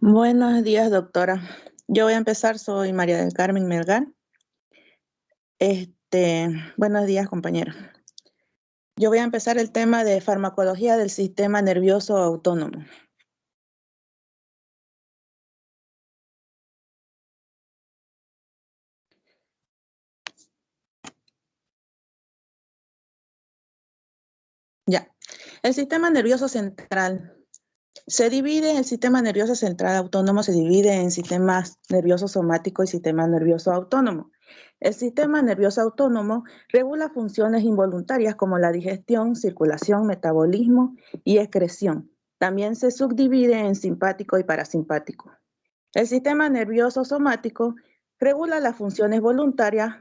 Buenos días, doctora. Yo voy a empezar, soy María del Carmen Melgar. Buenos días, compañero. Yo voy a empezar el tema de farmacología del sistema nervioso autónomo. Ya. El sistema nervioso central el sistema nervioso central autónomo se divide en sistemas nervioso somático y sistema nervioso autónomo. El sistema nervioso autónomo regula funciones involuntarias como la digestión, circulación, metabolismo y excreción. También se subdivide en simpático y parasimpático. El sistema nervioso somático regula las funciones voluntarias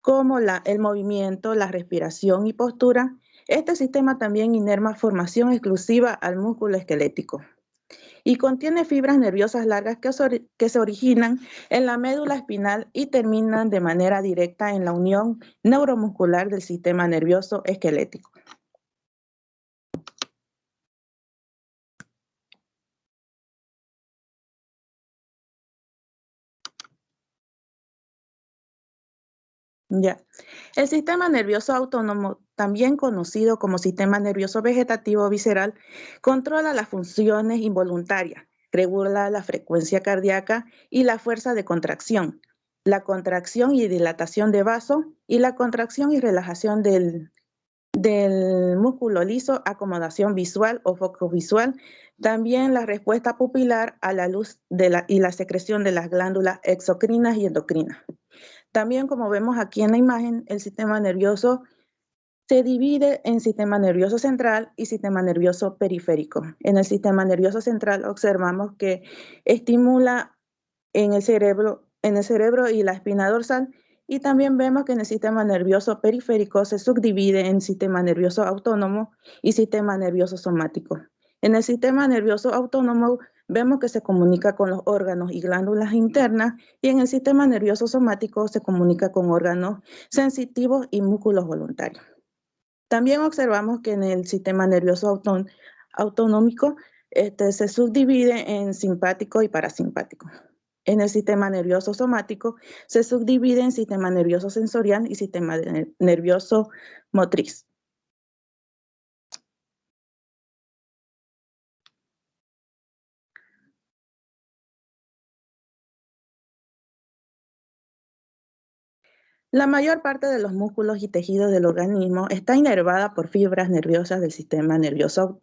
como el movimiento, la respiración y postura. Este sistema también inerva formación exclusiva al músculo esquelético y contiene fibras nerviosas largas que se originan en la médula espinal y terminan de manera directa en la unión neuromuscular del sistema nervioso esquelético. Ya. El sistema nervioso autónomo, también conocido como sistema nervioso vegetativo visceral, controla las funciones involuntarias, regula la frecuencia cardíaca y la fuerza de contracción, la contracción y dilatación de vaso y la contracción y relajación del músculo liso, acomodación visual o foco visual, también la respuesta pupilar a la luz y la secreción de las glándulas exocrinas y endocrinas. También, como vemos aquí en la imagen, el sistema nervioso se divide en sistema nervioso central y sistema nervioso periférico. En el sistema nervioso central observamos que estimula en el cerebro y la espina dorsal, y también vemos que en el sistema nervioso periférico se subdivide en sistema nervioso autónomo y sistema nervioso somático. En el sistema nervioso autónomo vemos que se comunica con los órganos y glándulas internas, y en el sistema nervioso somático se comunica con órganos sensitivos y músculos voluntarios. También observamos que en el sistema nervioso autonómico se subdivide en simpático y parasimpático. En el sistema nervioso somático se subdivide en sistema nervioso sensorial y sistema nervioso motriz. La mayor parte de los músculos y tejidos del organismo está inervada por fibras nerviosas del sistema nervioso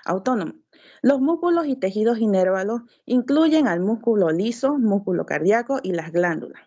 autónomo. Los músculos y tejidos inérvalos incluyen al músculo liso, músculo cardíaco y las glándulas.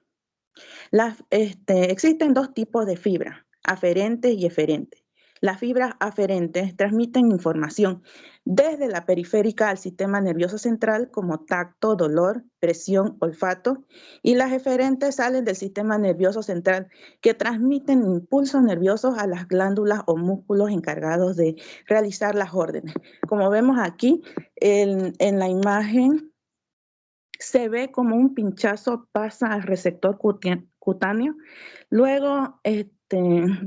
Existen dos tipos de fibras, aferentes y eferentes. Las fibras aferentes transmiten información desde la periférica al sistema nervioso central como tacto, dolor, presión, olfato, y las eferentes salen del sistema nervioso central que transmiten impulsos nerviosos a las glándulas o músculos encargados de realizar las órdenes. Como vemos aquí en la imagen, se ve como un pinchazo pasa al receptor cutáneo, luego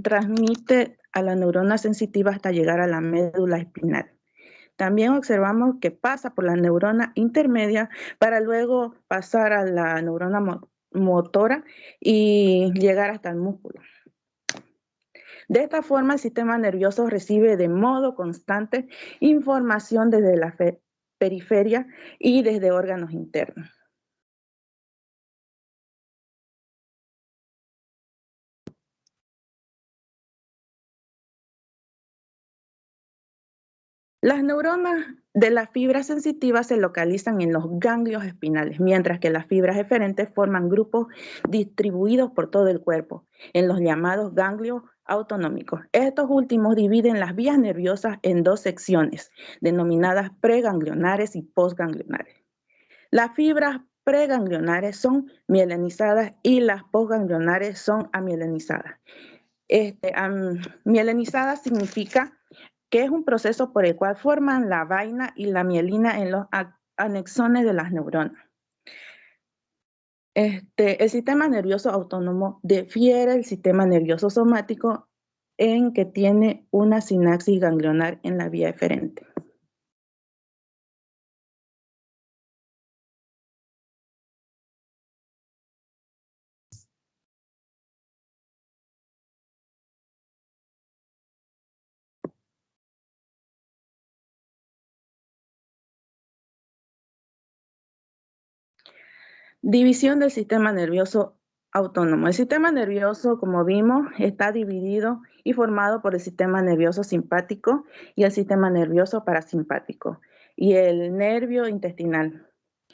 transmite a la neurona sensitiva hasta llegar a la médula espinal. También observamos que pasa por la neurona intermedia para luego pasar a la neurona motora y llegar hasta el músculo. De esta forma, el sistema nervioso recibe de modo constante información desde la periferia y desde órganos internos. Las neuronas de las fibras sensitivas se localizan en los ganglios espinales, mientras que las fibras eferentes forman grupos distribuidos por todo el cuerpo, en los llamados ganglios autonómicos. Estos últimos dividen las vías nerviosas en dos secciones, denominadas preganglionares y postganglionares. Las fibras preganglionares son mielinizadas y las postganglionares son amielinizadas. Mielinizada significa que es un proceso por el cual forman la vaina y la mielina en los anexones de las neuronas. El sistema nervioso autónomo difiere del sistema nervioso somático en que tiene una sinapsis ganglionar en la vía eferente. División del sistema nervioso autónomo. El sistema nervioso, como vimos, está dividido y formado por el sistema nervioso simpático y el sistema nervioso parasimpático y el nervio intestinal.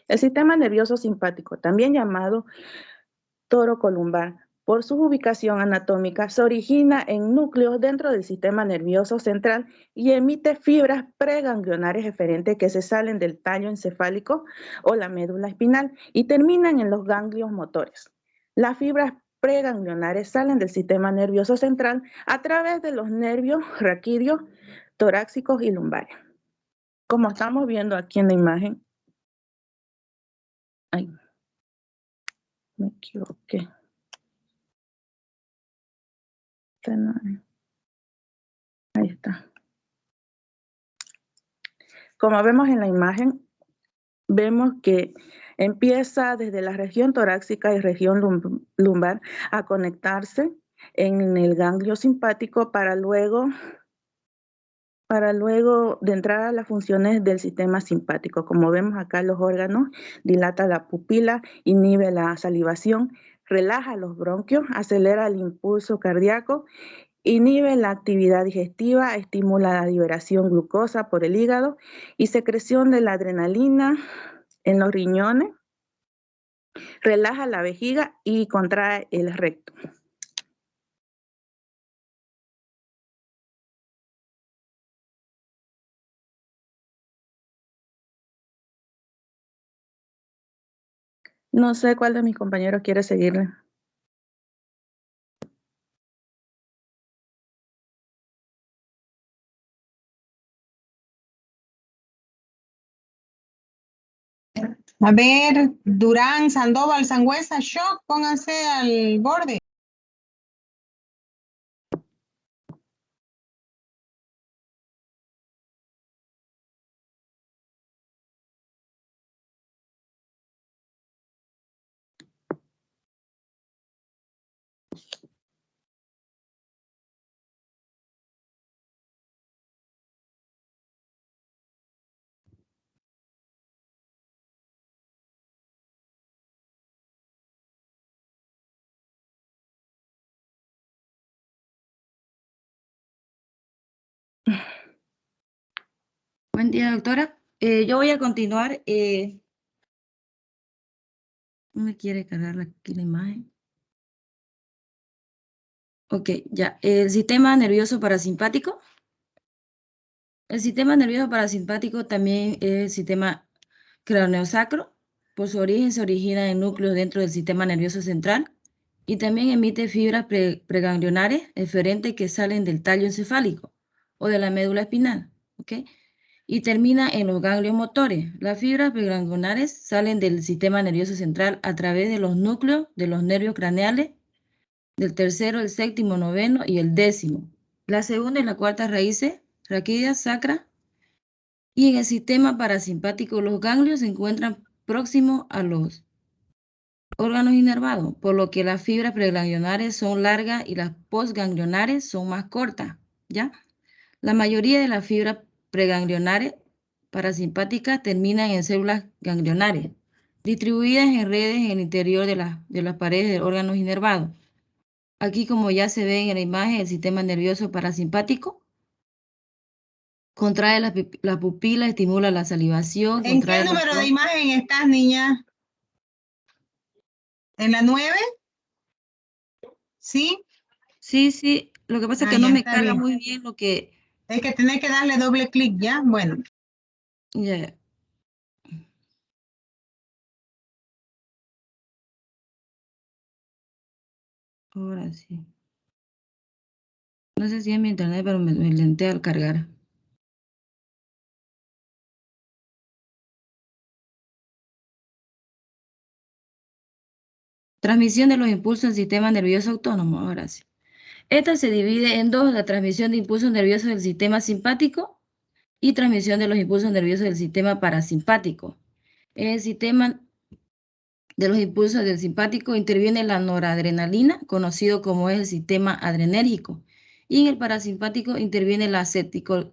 El sistema nervioso simpático, también llamado torocolumbar, por su ubicación anatómica, se origina en núcleos dentro del sistema nervioso central y emite fibras preganglionares eferentes que se salen del tallo encefálico o la médula espinal y terminan en los ganglios motores. Las fibras preganglionares salen del sistema nervioso central a través de los nervios raquídeos, torácicos y lumbares. Como estamos viendo aquí en la imagen, ay, me equivoqué. Ahí está. Como vemos en la imagen, vemos que empieza desde la región torácica y región lumbar a conectarse en el ganglio simpático para luego de entrar a las funciones del sistema simpático. Como vemos acá, los órganos, dilata la pupila, inhibe la salivación, relaja los bronquios, acelera el impulso cardíaco, inhibe la actividad digestiva, estimula la liberación glucosa por el hígado y secreción de la adrenalina en los riñones, relaja la vejiga y contrae el recto. No sé cuál de mis compañeros quiere seguirle. A ver, Durán, Sandoval, Sangüesa, Shock, pónganse al borde. Buen día, doctora. Yo voy a continuar. No me quiere cargar aquí la imagen. Ok, ya. El sistema nervioso parasimpático. El sistema nervioso parasimpático también es el sistema craneosacro. Por su origen se origina en núcleos dentro del sistema nervioso central y también emite fibras preganglionares eferentes que salen del tallo encefálico o de la médula espinal. ¿Ok? Y termina en los ganglios motores. Las fibras preganglionares salen del sistema nervioso central a través de los núcleos de los nervios craneales, del tercero, el séptimo, noveno y el décimo. La segunda y la cuarta raíces, raquídea, sacra. Y en el sistema parasimpático, los ganglios se encuentran próximos a los órganos inervados, por lo que las fibras preganglionares son largas y las postganglionares son más cortas, ¿ya? La mayoría de las fibras preganglionares parasimpáticas terminan en células ganglionares, distribuidas en redes en el interior de las paredes de órganos inervados. Aquí, como ya se ve en la imagen, el sistema nervioso parasimpático contrae la pupila, estimula la salivación. ¿En qué número de imagen estás, niña? ¿En la 9? ¿Sí? Sí. Lo que pasa es que no ya me está carga bien. muy bien lo que... Es que tenés que darle doble clic, ¿ya? Bueno. Ya. Ahora sí. No sé si es mi internet, pero me lentea al cargar. Transmisión de los impulsos del sistema nervioso autónomo. Ahora sí. Esta se divide en dos: la transmisión de impulsos nerviosos del sistema simpático y transmisión de los impulsos nerviosos del sistema parasimpático. En el sistema de los impulsos del simpático interviene la noradrenalina, conocido como es el sistema adrenérgico, y en el parasimpático interviene la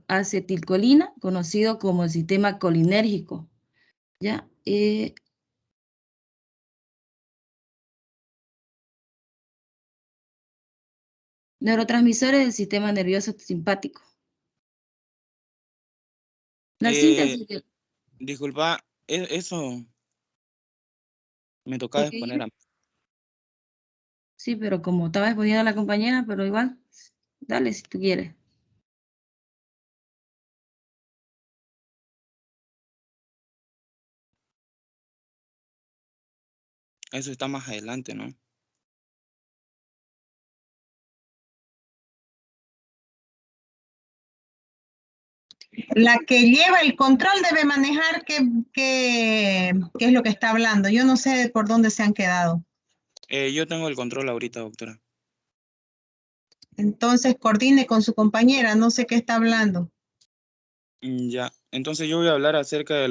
acetilcolina, conocido como el sistema colinérgico. ¿Ya? Neurotransmisores del sistema nervioso simpático. La Eh, síntesis de... Disculpa, eso me tocaba ¿Por qué? exponer a mí. Sí, pero como estaba exponiendo a la compañera, pero igual, dale si tú quieres. Eso está más adelante, ¿no? La que lleva el control debe manejar qué es lo que está hablando. Yo no sé por dónde se han quedado. Yo tengo el control ahorita, doctora. Entonces coordine con su compañera, no sé qué está hablando. Ya, entonces yo voy a hablar acerca de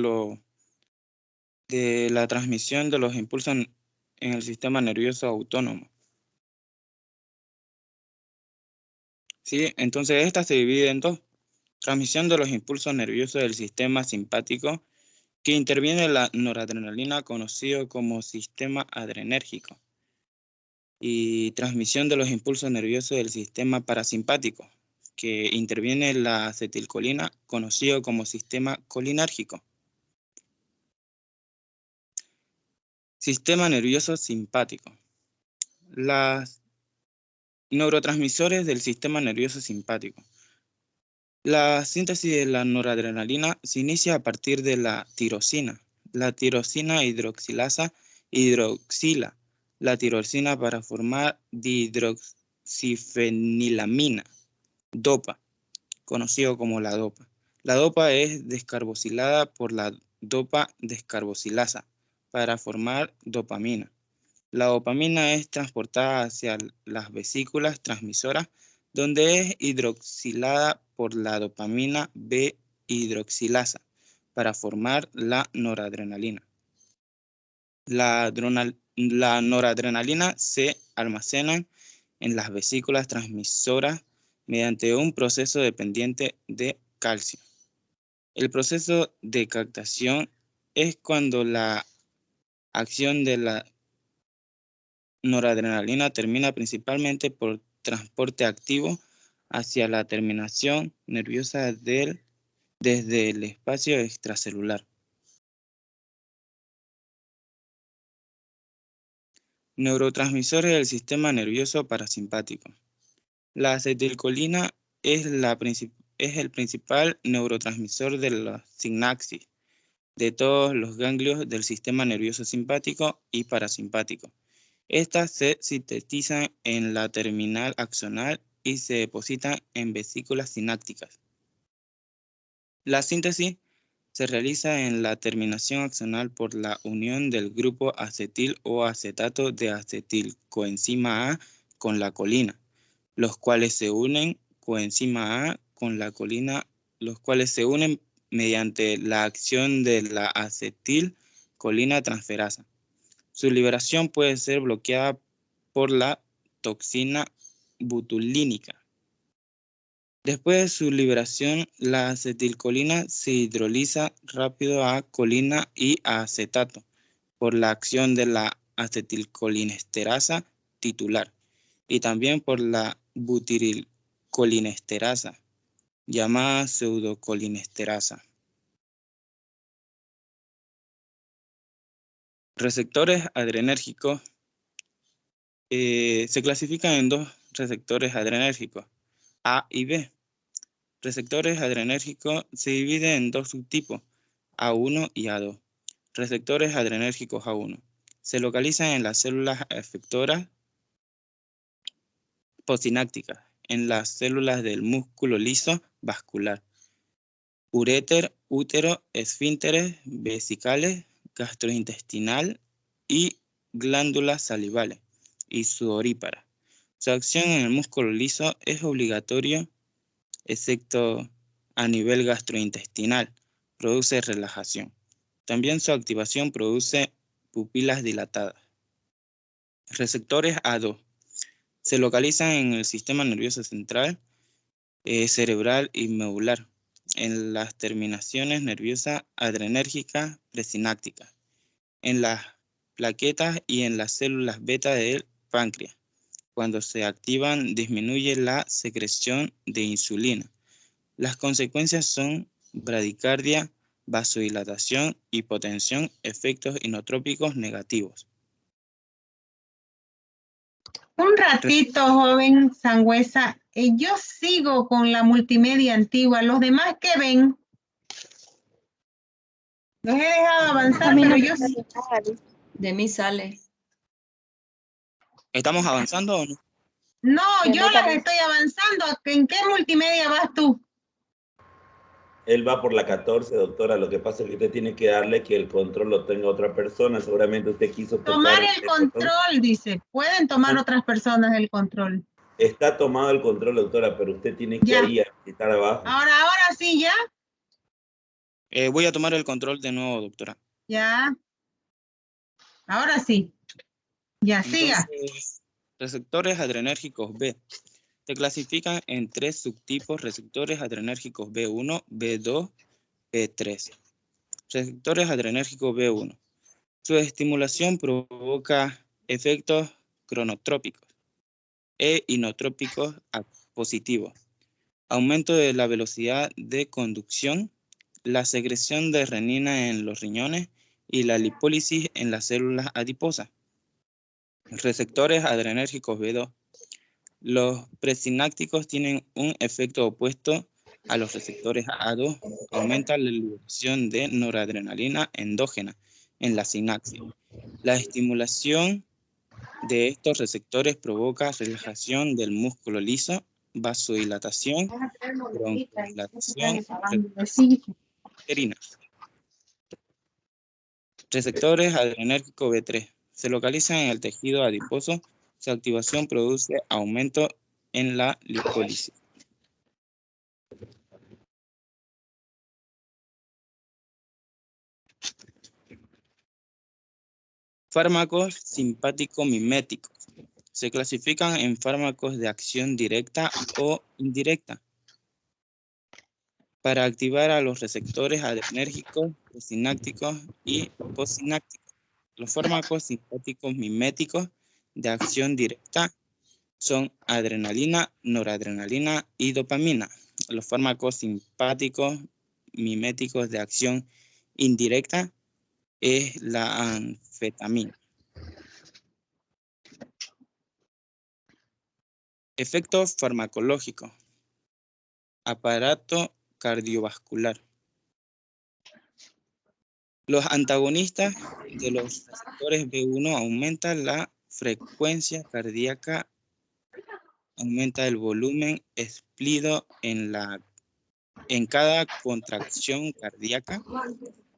la transmisión de los impulsos en el sistema nervioso autónomo. Sí, entonces esta se divide en dos. Transmisión de los impulsos nerviosos del sistema simpático, que interviene la noradrenalina, conocido como sistema adrenérgico. Y transmisión de los impulsos nerviosos del sistema parasimpático, que interviene la acetilcolina, conocido como sistema colinérgico. Sistema nervioso simpático. Los neurotransmisores del sistema nervioso simpático. La síntesis de la noradrenalina se inicia a partir de la tirosina. La tirosina hidroxilasa hidroxila la tirosina para formar dihidroxifenilamina, DOPA, conocido como la DOPA. La DOPA es descarboxilada por la DOPA descarboxilasa para formar dopamina. La dopamina es transportada hacia las vesículas transmisoras, donde es hidroxilada por la dopamina B-hidroxilasa para formar la noradrenalina. La noradrenalina se almacena en las vesículas transmisoras mediante un proceso dependiente de calcio. El proceso de captación es cuando la acción de la noradrenalina termina principalmente por transporte activo hacia la terminación nerviosa desde el espacio extracelular. Neurotransmisores del sistema nervioso parasimpático. La acetilcolina es el principal neurotransmisor de la sinapsis de todos los ganglios del sistema nervioso simpático y parasimpático. Estas se sintetizan en la terminal axonal y se depositan en vesículas sinápticas. La síntesis se realiza en la terminación axonal por la unión del grupo acetil o acetato de acetilcoenzima A con la colina, los cuales se unen coenzima A con la colina, los cuales se unen mediante la acción de la acetilcolina transferasa. Su liberación puede ser bloqueada por la toxina butulínica. Después de su liberación, la acetilcolina se hidroliza rápido a colina y a acetato por la acción de la acetilcolinesterasa titular y también por la butirilcolinesterasa, llamada pseudocolinesterasa. Receptores adrenérgicos se clasifican en dos receptores adrenérgicos, A y B. Receptores adrenérgicos se dividen en dos subtipos, A1 y A2. Receptores adrenérgicos A1 se localizan en las células efectoras postsinápticas, en las células del músculo liso vascular, uréter, útero, esfínteres vesicales, gastrointestinal y glándulas salivales y sudoríparas. Su acción en el músculo liso es obligatoria, excepto a nivel gastrointestinal, produce relajación. También su activación produce pupilas dilatadas. Receptores A2 se localizan en el sistema nervioso central, cerebral y medular, en las terminaciones nerviosas adrenérgicas presinápticas, en las plaquetas y en las células beta del páncreas. Cuando se activan, disminuye la secreción de insulina. Las consecuencias son bradicardia, vasodilatación, hipotensión, efectos inotrópicos negativos. Un ratito, joven Sangüesa. Yo sigo con la multimedia antigua. ¿Los demás qué ven? Los he dejado avanzar, pero yo sí. De mí sale. ¿Estamos avanzando o no? No, yo las estoy avanzando. ¿En qué multimedia vas tú? Él va por la 14, doctora. Lo que pasa es que usted tiene que darle que el control lo tenga otra persona. Seguramente usted quiso Tomar tocar el control, dice. Pueden tomar otras personas el control. Está tomado el control, doctora, pero usted tiene que Ya. ahí apretar abajo. Ahora sí, ya. Voy a tomar el control de nuevo, doctora. Ya. Ahora sí. Ya, siga. Entonces, receptores adrenérgicos B. Se clasifican en 3 subtipos: receptores adrenérgicos B1, B2, B3. Receptores adrenérgicos B1. Su estimulación provoca efectos cronotrópicos e inotrópicos positivos. Aumento de la velocidad de conducción, la secreción de renina en los riñones y la lipólisis en las células adiposas. Receptores adrenérgicos B2. Los presinápticos tienen un efecto opuesto a los receptores A2. Aumenta la liberación de noradrenalina endógena en la sinapsis. La estimulación de estos receptores provoca relajación del músculo liso, vasodilatación, broncodilatación, recuperación. Receptores adrenérgicos B3. Se localizan en el tejido adiposo. Su activación produce aumento en la lipólisis. Fármacos simpático-miméticos. Se clasifican en fármacos de acción directa o indirecta para activar a los receptores adrenérgicos, presinápticos y postsinápticos. Los fármacos simpáticos miméticos de acción directa son adrenalina, noradrenalina y dopamina. Los fármacos simpáticos miméticos de acción indirecta es la anfetamina. Efectos farmacológicos. Aparato cardiovascular. Los antagonistas de los receptores B1 aumentan la frecuencia cardíaca, aumenta el volumen explido en cada contracción cardíaca,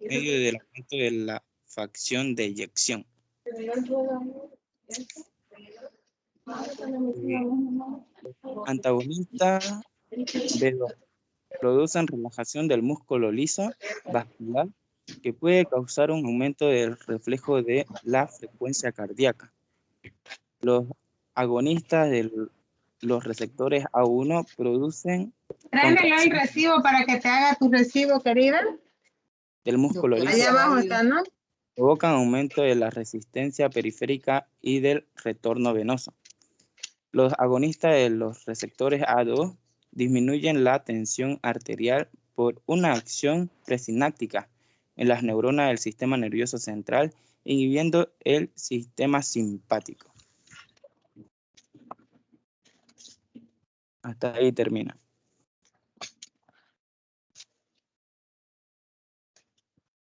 medio del aumento de la fracción de eyección. Antagonistas B2 producen relajación del músculo liso vascular que puede causar un aumento del reflejo de la frecuencia cardíaca. Los agonistas de los receptores A1 producen Tráemelo el recibo para que te haga tu recibo, querida. del músculo liso. Allá abajo está, ¿no? Provocan aumento de la resistencia periférica y del retorno venoso. Los agonistas de los receptores A2 disminuyen la tensión arterial por una acción presináptica en las neuronas del sistema nervioso central, inhibiendo el sistema simpático. Hasta ahí termina.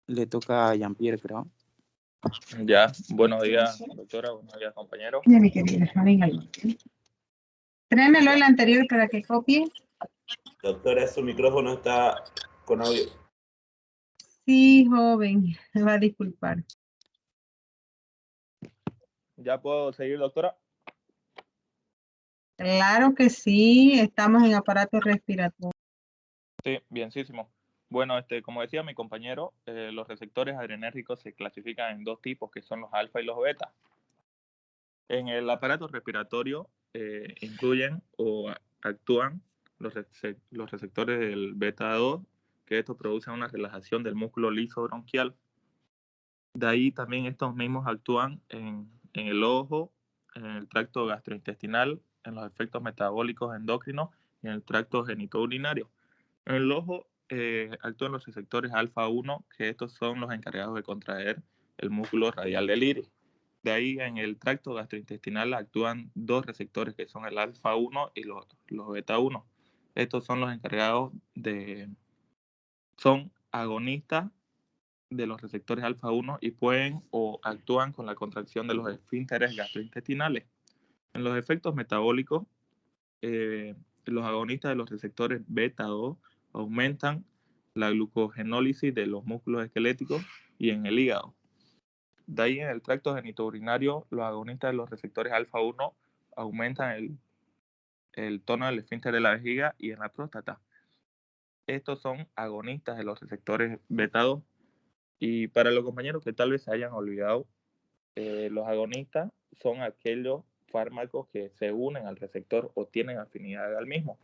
Le toca a Jean-Pierre, creo. Ya, buenos días, doctora, buenos días, compañero. Ya, mi querida, véngalo. Tráemelo el anterior para que copie. Doctora, su micrófono está con audio. Sí, joven, me va a disculpar. ¿Ya puedo seguir, doctora? Claro que sí, estamos en aparato respiratorio. Sí, bienísimo. Bueno, como decía mi compañero, los receptores adrenérgicos se clasifican en 2 tipos, que son los alfa y los beta. En el aparato respiratorio incluyen o actúan los receptores del beta 2, que estos producen una relajación del músculo liso bronquial. De ahí también estos mismos actúan en el ojo, en el tracto gastrointestinal, en los efectos metabólicos endocrinos y en el tracto genitourinario. En el ojo actúan los receptores alfa-1, que estos son los encargados de contraer el músculo radial del iris. De ahí en el tracto gastrointestinal actúan dos receptores que son el alfa-1 y los beta-1. Estos son los encargados son agonistas de los receptores alfa-1 y pueden o actúan con la contracción de los esfínteres gastrointestinales. En los efectos metabólicos, los agonistas de los receptores beta-2 aumentan la glucogenólisis de los músculos esqueléticos y en el hígado. De ahí en el tracto genitourinario, los agonistas de los receptores alfa-1 aumentan el tono del esfínter de la vejiga y en la próstata. Estos son agonistas de los receptores beta-2. Y para los compañeros que tal vez se hayan olvidado, los agonistas son aquellos fármacos que se unen al receptor o tienen afinidad al mismo.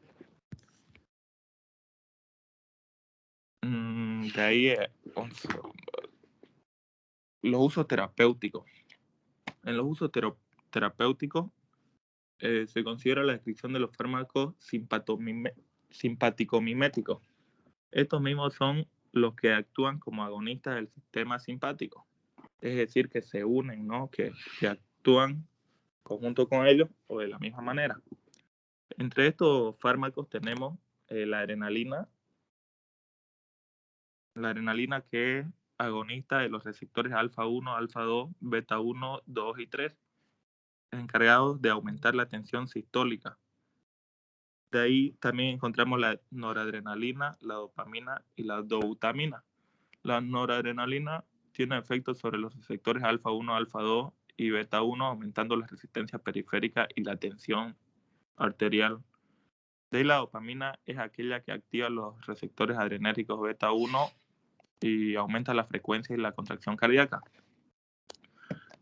De ahí los usos terapéuticos. En los usos terapéuticos se considera la descripción de los fármacos simpaticomiméticos. Estos mismos son los que actúan como agonistas del sistema simpático. Es decir, que se unen, ¿no? Que actúan conjunto con ellos o de la misma manera. Entre estos fármacos tenemos la adrenalina. La adrenalina que es agonista de los receptores alfa-1, alfa-2, beta-1, 2 y 3, encargados de aumentar la tensión sistólica. De ahí también encontramos la noradrenalina, la dopamina y la dobutamina. La noradrenalina tiene efectos sobre los receptores alfa-1, alfa-2 y beta-1, aumentando la resistencia periférica y la tensión arterial. De ahí la dopamina es aquella que activa los receptores adrenérgicos beta-1 y aumenta la frecuencia y la contracción cardíaca.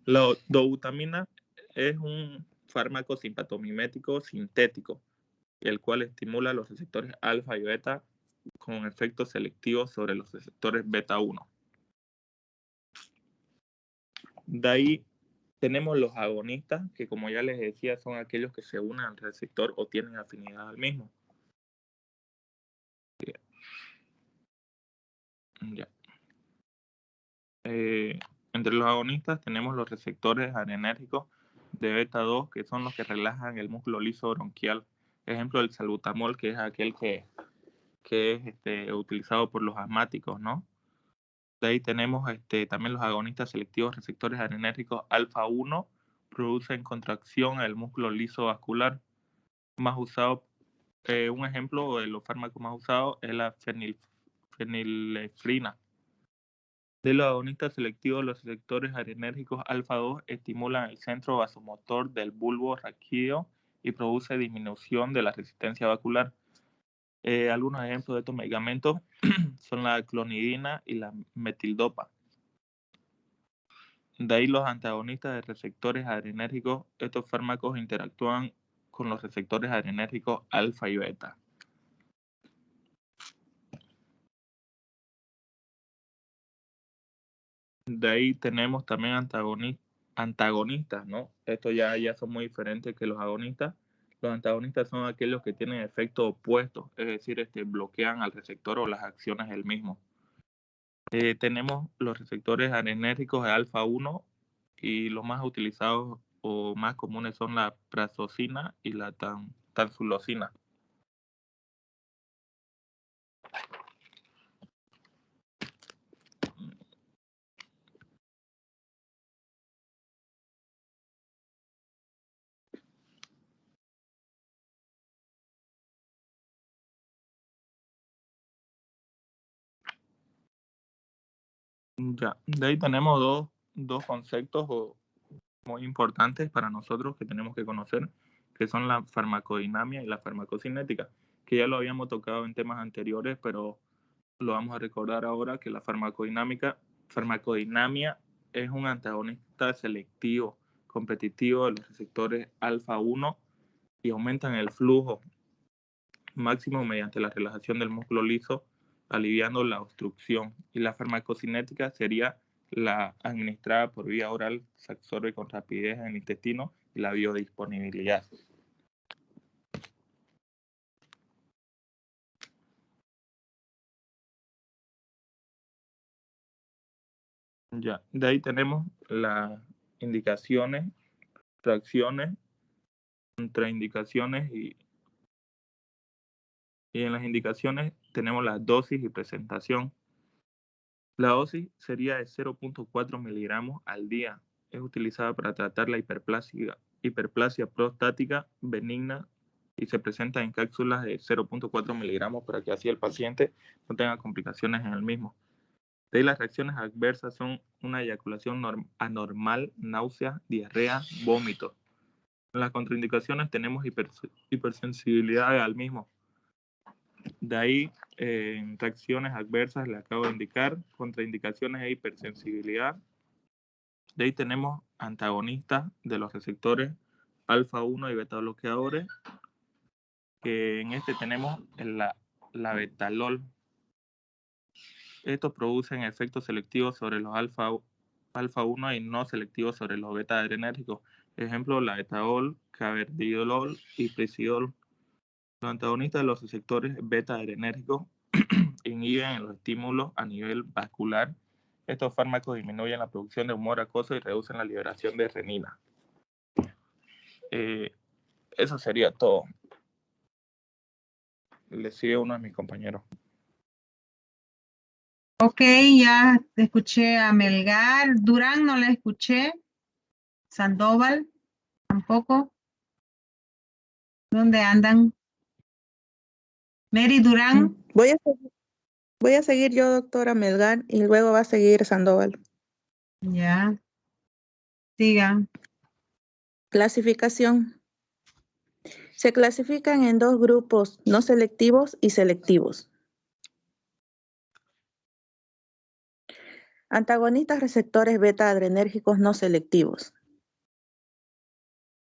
La dobutamina es un fármaco simpatomimético sintético, el cual estimula los receptores alfa y beta con efectos selectivos sobre los receptores beta-1. De ahí tenemos los agonistas, que como ya les decía, son aquellos que se unen al receptor o tienen afinidad al mismo. Ya. Entre los agonistas tenemos los receptores adrenérgicos de beta-2, que son los que relajan el músculo liso bronquial. Ejemplo del salbutamol, que es aquel que es utilizado por los asmáticos, ¿no? De ahí tenemos también los agonistas selectivos receptores adrenérgicos alfa-1, producen contracción en el músculo liso vascular. Más usado, un ejemplo de los fármacos más usados es la fenilefrina. De los agonistas selectivos, los receptores adrenérgicos alfa-2 estimulan el centro vasomotor del bulbo raquídeo y produce disminución de la resistencia vascular. Algunos ejemplos de estos medicamentos son la clonidina y la metildopa. De ahí los antagonistas de receptores adrenérgicos, estos fármacos interactúan con los receptores adrenérgicos alfa y beta. De ahí tenemos también antagonistas, ¿no? Estos ya son muy diferentes que los agonistas. Los antagonistas son aquellos que tienen efectos opuestos, es decir, bloquean al receptor o las acciones del mismo. Tenemos los receptores adrenérgicos de alfa-1 y los más utilizados o más comunes son la prazosina y la tansulosina. Ya, de ahí tenemos dos conceptos muy importantes para nosotros que tenemos que conocer, que son la farmacodinamia y la farmacocinética, que ya lo habíamos tocado en temas anteriores, pero lo vamos a recordar ahora, que la farmacodinamia es un antagonista selectivo, competitivo de los receptores alfa-1 y aumentan el flujo máximo mediante la relajación del músculo liso, aliviando la obstrucción. Y la farmacocinética sería la administrada por vía oral, se absorbe con rapidez en el intestino y la biodisponibilidad. Ya, de ahí tenemos las indicaciones, reacciones, contraindicaciones y en las indicaciones tenemos la dosis y presentación. La dosis sería de 0.4 miligramos al día. Es utilizada para tratar la hiperplasia prostática benigna y se presenta en cápsulas de 0.4 miligramos para que así el paciente no tenga complicaciones en el mismo. De ahí las reacciones adversas son una eyaculación anormal, náusea, diarrea, vómito. En las contraindicaciones tenemos hipersensibilidad al mismo. De ahí, reacciones adversas, le acabo de indicar, contraindicaciones e hipersensibilidad. De ahí tenemos antagonistas de los receptores alfa 1 y beta bloqueadores, que en este tenemos la betalol. Estos producen efectos selectivos sobre los alfa 1 y no selectivos sobre los beta adrenérgicos. Ejemplo, la etanol, carvedilol y prisodil. Los antagonistas de los receptores beta adrenérgicos inhiben los estímulos a nivel vascular. Estos fármacos disminuyen la producción de humor acuoso y reducen la liberación de renina. Eso sería todo. Le sigue uno de mis compañeros. Ok, ya escuché a Melgar. Durán no la escuché. Sandoval tampoco. ¿Dónde andan? Mary Durán. Voy a seguir yo, doctora Melgar, y luego va a seguir Sandoval. Ya. Sigan. Clasificación. Se clasifican en dos grupos, no selectivos y selectivos. Antagonistas receptores beta adrenérgicos no selectivos.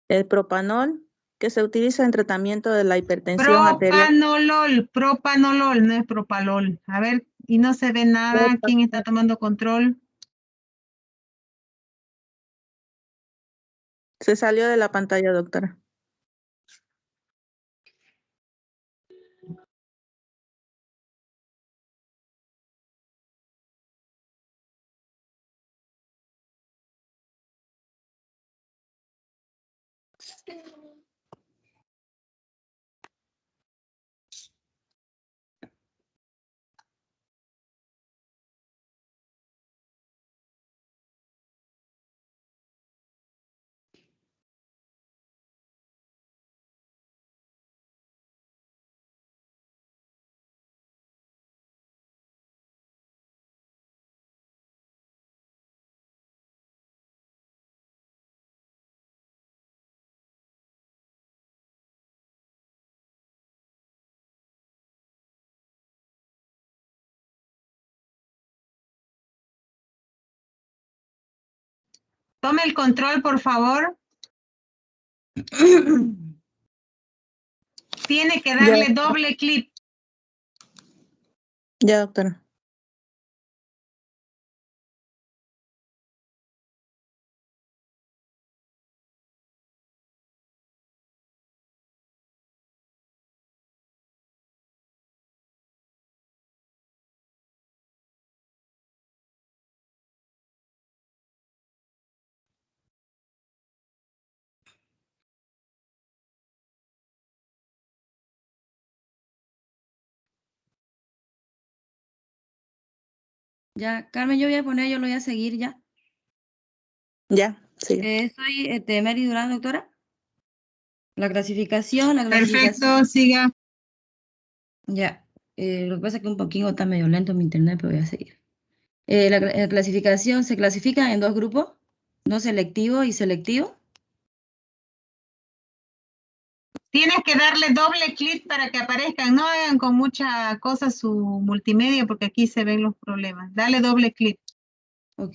El propanol, que se utiliza en tratamiento de la hipertensión arterial. Propanolol, no es propalol. A ver, y no se ve nada. ¿Quién está tomando control? Se salió de la pantalla, doctora. Tome el control, por favor. Tiene que darle doble clic. Ya, doctora. Ya, Carmen, yo lo voy a seguir ya. Ya, sí. Soy Mary Durán, doctora. La clasificación. Perfecto, siga. Ya, lo que pasa es que un poquito está medio lento mi internet, pero voy a seguir. La clasificación se clasifica en dos grupos, no selectivo y selectivo. Tienes que darle doble clic para que aparezcan. No hagan con mucha cosa su multimedia porque aquí se ven los problemas. Dale doble clic. Ok.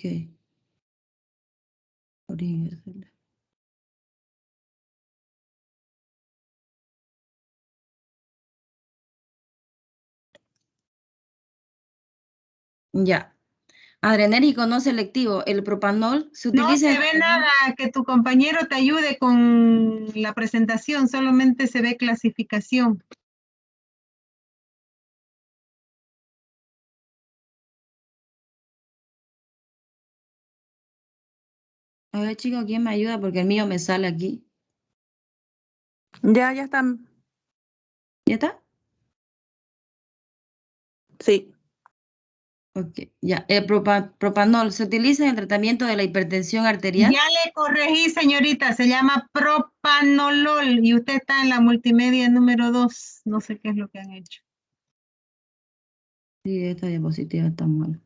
Ya. Adrenérgico no selectivo, el propanol se No utiliza se ve nada, que tu compañero te ayude con la presentación, solamente se ve clasificación. A ver, chicos, ¿quién me ayuda? Porque el mío me sale aquí. Ya están. ¿Ya está? Sí. Ok, ya. El propanol se utiliza en el tratamiento de la hipertensión arterial. Ya le corregí, señorita, se llama propanolol y usted está en la multimedia número 2. No sé qué es lo que han hecho. Sí, esta diapositiva está mala.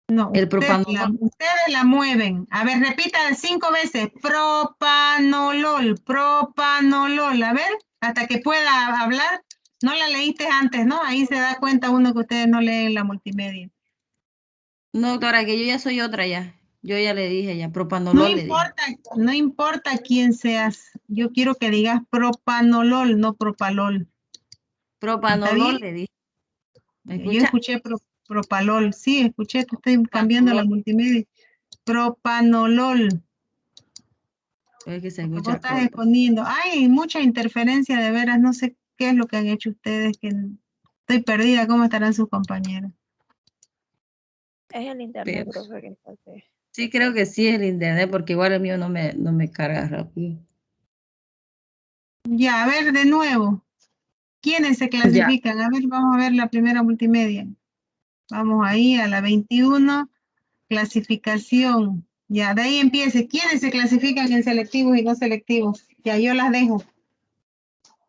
No, El propanolol. ustedes la mueven. A ver, repita 5 veces. Propanolol, propanolol. A ver, hasta que pueda hablar. No la leíste antes, ¿no? Ahí se da cuenta uno que ustedes no leen la multimedia. No, doctora, que yo ya soy otra ya. Yo ya le dije ya, No propanolol le dije. importa, no importa quién seas. Yo quiero que digas propanolol, no propalol. Propanolol bien? le dije. ¿Me Yo escucha? escuché propalol. Sí, escuché que estoy cambiando la multimedia. Propanolol. Es que se Porque vos escucha estás corto. exponiendo. Hay mucha interferencia de veras. No sé qué es lo que han hecho ustedes. Que estoy perdida. ¿Cómo estarán sus compañeros? Es el internet, Pero profe, que entonces. sí creo que sí es el internet, porque igual el mío no me carga rápido. Ya, a ver, de nuevo. ¿Quiénes se clasifican? A ver, vamos a ver la primera multimedia. Vamos ahí a la 21. Clasificación. Ya, de ahí empiece. ¿Quiénes se clasifican en selectivos y no selectivos? Ya, yo las dejo.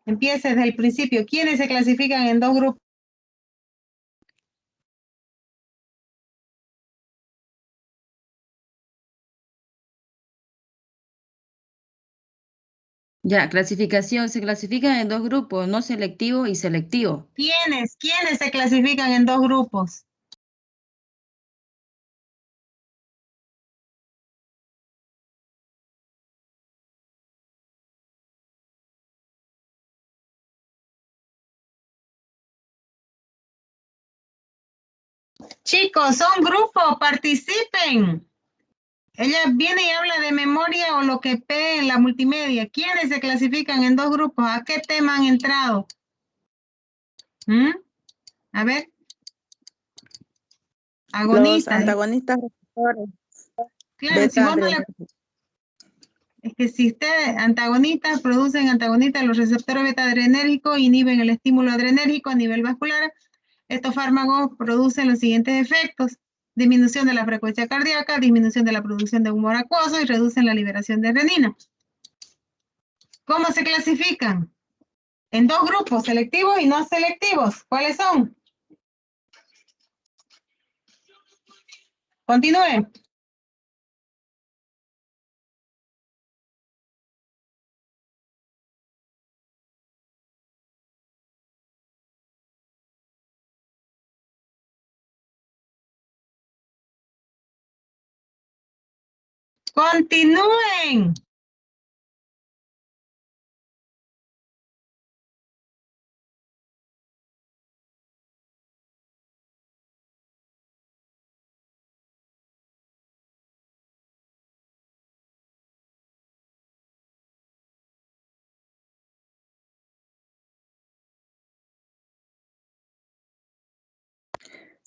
Empiece desde el principio. ¿Quiénes se clasifican en 2 grupos? Ya, clasificación. Se clasifican en 2 grupos, no selectivo y selectivo. ¿Quiénes se clasifican en 2 grupos? Chicos, son grupos, participen. Ella viene y habla de memoria o lo que ve en la multimedia. ¿Quiénes se clasifican en 2 grupos? ¿A qué tema han entrado? A ver. Los Agonistas. antagonistas receptores. Claro, si vos no le... Es que si ustedes antagonistas producen antagonistas, los receptores beta adrenérgicos inhiben el estímulo adrenérgico a nivel vascular. Estos fármacos producen los siguientes efectos: disminución de la frecuencia cardíaca, disminución de la producción de humor acuoso y reducen la liberación de renina. ¿Cómo se clasifican? En 2 grupos, selectivos y no selectivos. ¿Cuáles son? Continúe. Continúen.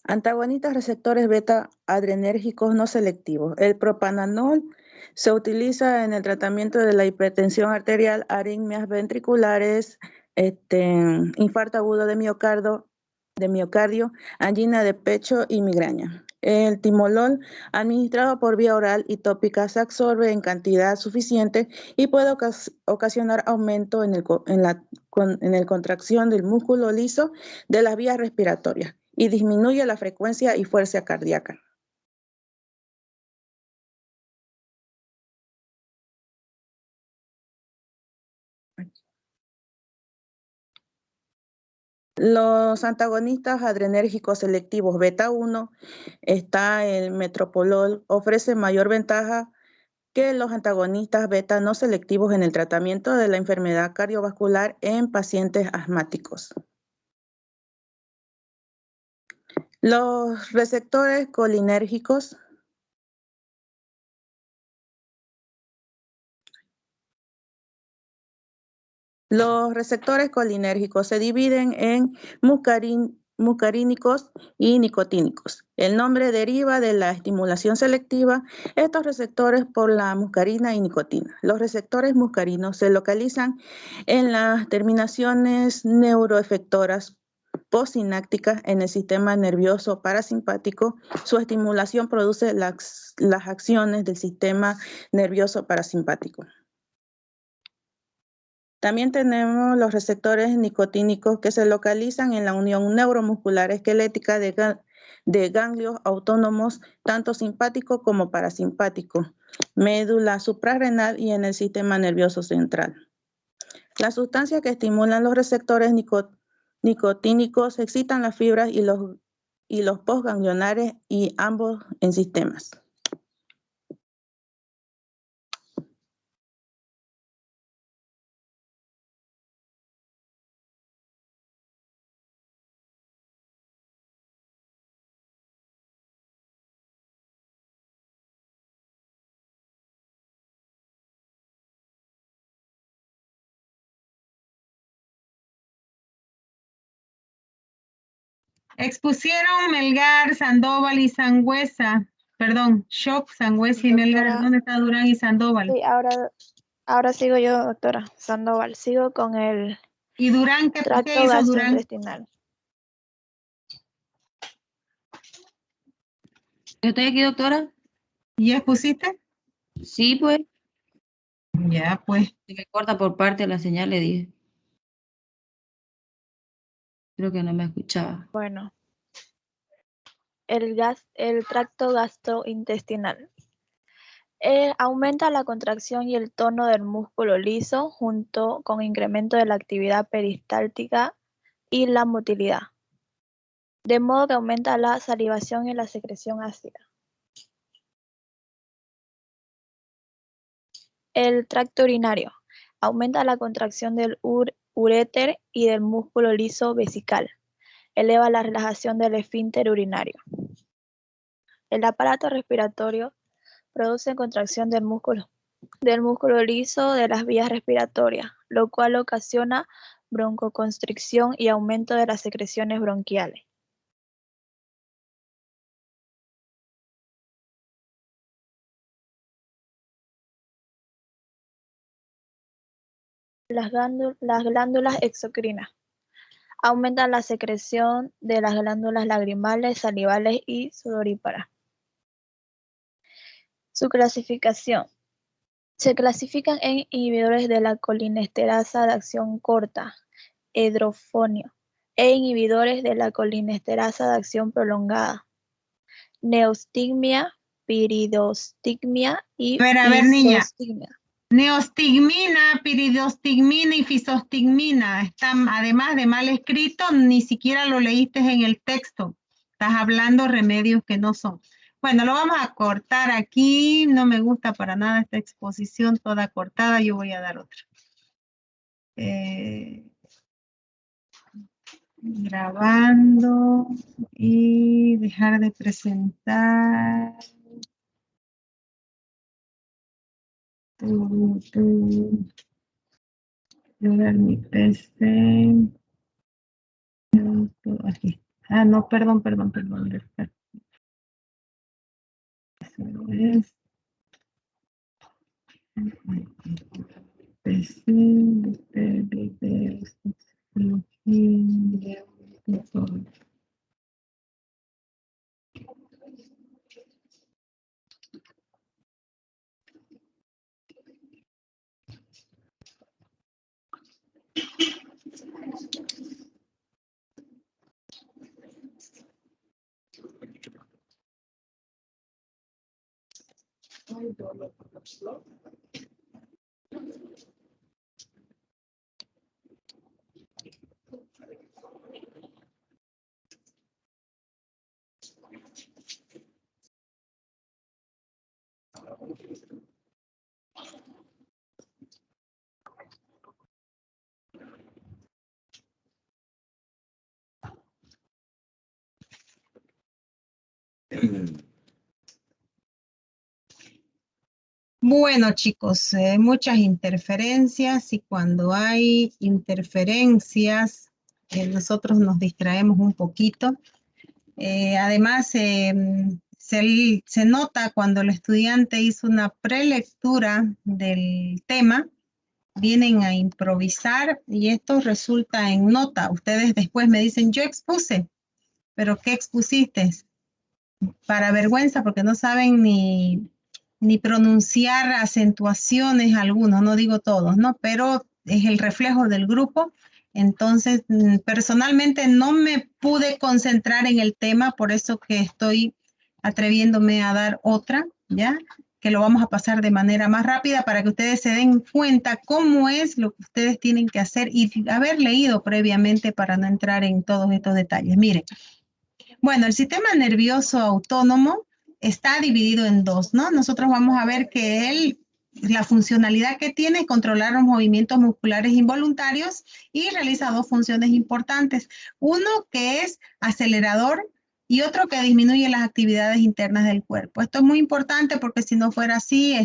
Antagonistas receptores beta adrenérgicos no selectivos. El propanolol se utiliza en el tratamiento de la hipertensión arterial, arritmias ventriculares, infarto agudo de miocardio, angina de pecho y migraña. El timolol, administrado por vía oral y tópica, se absorbe en cantidad suficiente y puede ocasionar aumento en el contracción del músculo liso de las vías respiratorias y disminuye la frecuencia y fuerza cardíaca. Los antagonistas adrenérgicos selectivos beta 1, está el metoprolol, ofrece mayor ventaja que los antagonistas beta no selectivos en el tratamiento de la enfermedad cardiovascular en pacientes asmáticos. Los receptores colinérgicos se dividen en muscarínicos y nicotínicos. El nombre deriva de la estimulación selectiva estos receptores por la muscarina y nicotina. Los receptores muscarinos se localizan en las terminaciones neuroefectoras postsinápticas en el sistema nervioso parasimpático. Su estimulación produce las acciones del sistema nervioso parasimpático. También tenemos los receptores nicotínicos que se localizan en la unión neuromuscular esquelética de ganglios autónomos, tanto simpático como parasimpático, médula suprarrenal y en el sistema nervioso central. Las sustancias que estimulan los receptores nicotínicos excitan las fibras y los postganglionares y ambos en sistemas. Expusieron Melgar, Sandoval y Sangüesa. Perdón, Shock, Sangüesa y Melgar. Doctora. ¿Dónde está Durán y Sandoval? Sí, ahora sigo yo, doctora Sandoval. Sigo con el ¿Y Durán qué tracto hizo Durán? gastrointestinal. ¿Yo estoy aquí, doctora? ¿Y expusiste? Sí, pues. Ya, pues. Se me corta por parte de la señal, le dije. Creo que no me escuchaba. Bueno, el tracto gastrointestinal. Aumenta la contracción y el tono del músculo liso junto con incremento de la actividad peristáltica y la motilidad, de modo que aumenta la salivación y la secreción ácida. El tracto urinario. Aumenta la contracción del uréter y del músculo liso vesical. Eleva la relajación del esfínter urinario. El aparato respiratorio produce contracción del músculo liso de las vías respiratorias, lo cual ocasiona broncoconstricción y aumento de las secreciones bronquiales. Las glándulas exocrinas. Aumentan la secreción de las glándulas lagrimales, salivales y sudoríparas. Su clasificación. Se clasifican en inhibidores de la colinesterasa de acción corta, edrofonio, e inhibidores de la colinesterasa de acción prolongada, neostigmia, piridostigmia y A ver, niña. fisostigmia. Neostigmina, piridostigmina y fisostigmina. Están, además de mal escrito, ni siquiera lo leíste en el texto. Estás hablando remedios que no son. Bueno, lo vamos a cortar aquí. No me gusta para nada esta exposición toda cortada. Yo voy a dar otra. Grabando y dejar de presentar. Dar mi PC. Aquí. Ah, no, perdón. Eso es. PC, Bueno, chicos, muchas interferencias y cuando hay interferencias, nosotros nos distraemos un poquito. Además, se nota cuando el estudiante hizo una prelectura del tema, vienen a improvisar y esto resulta en nota. Ustedes después me dicen, yo expuse, pero ¿qué expusiste? Para vergüenza, porque no saben ni pronunciar acentuaciones algunos, no digo todos, ¿no? Pero es el reflejo del grupo. Entonces, personalmente no me pude concentrar en el tema, por eso que estoy atreviéndome a dar otra, ¿ya? Que lo vamos a pasar de manera más rápida para que ustedes se den cuenta cómo es lo que ustedes tienen que hacer y haber leído previamente para no entrar en todos estos detalles. Miren, bueno, el sistema nervioso autónomo está dividido en dos, ¿no? Nosotros vamos a ver que la funcionalidad que tiene es controlar los movimientos musculares involuntarios y realiza dos funciones importantes. Uno que es acelerador y otro que disminuye las actividades internas del cuerpo. Esto es muy importante porque si no fuera así,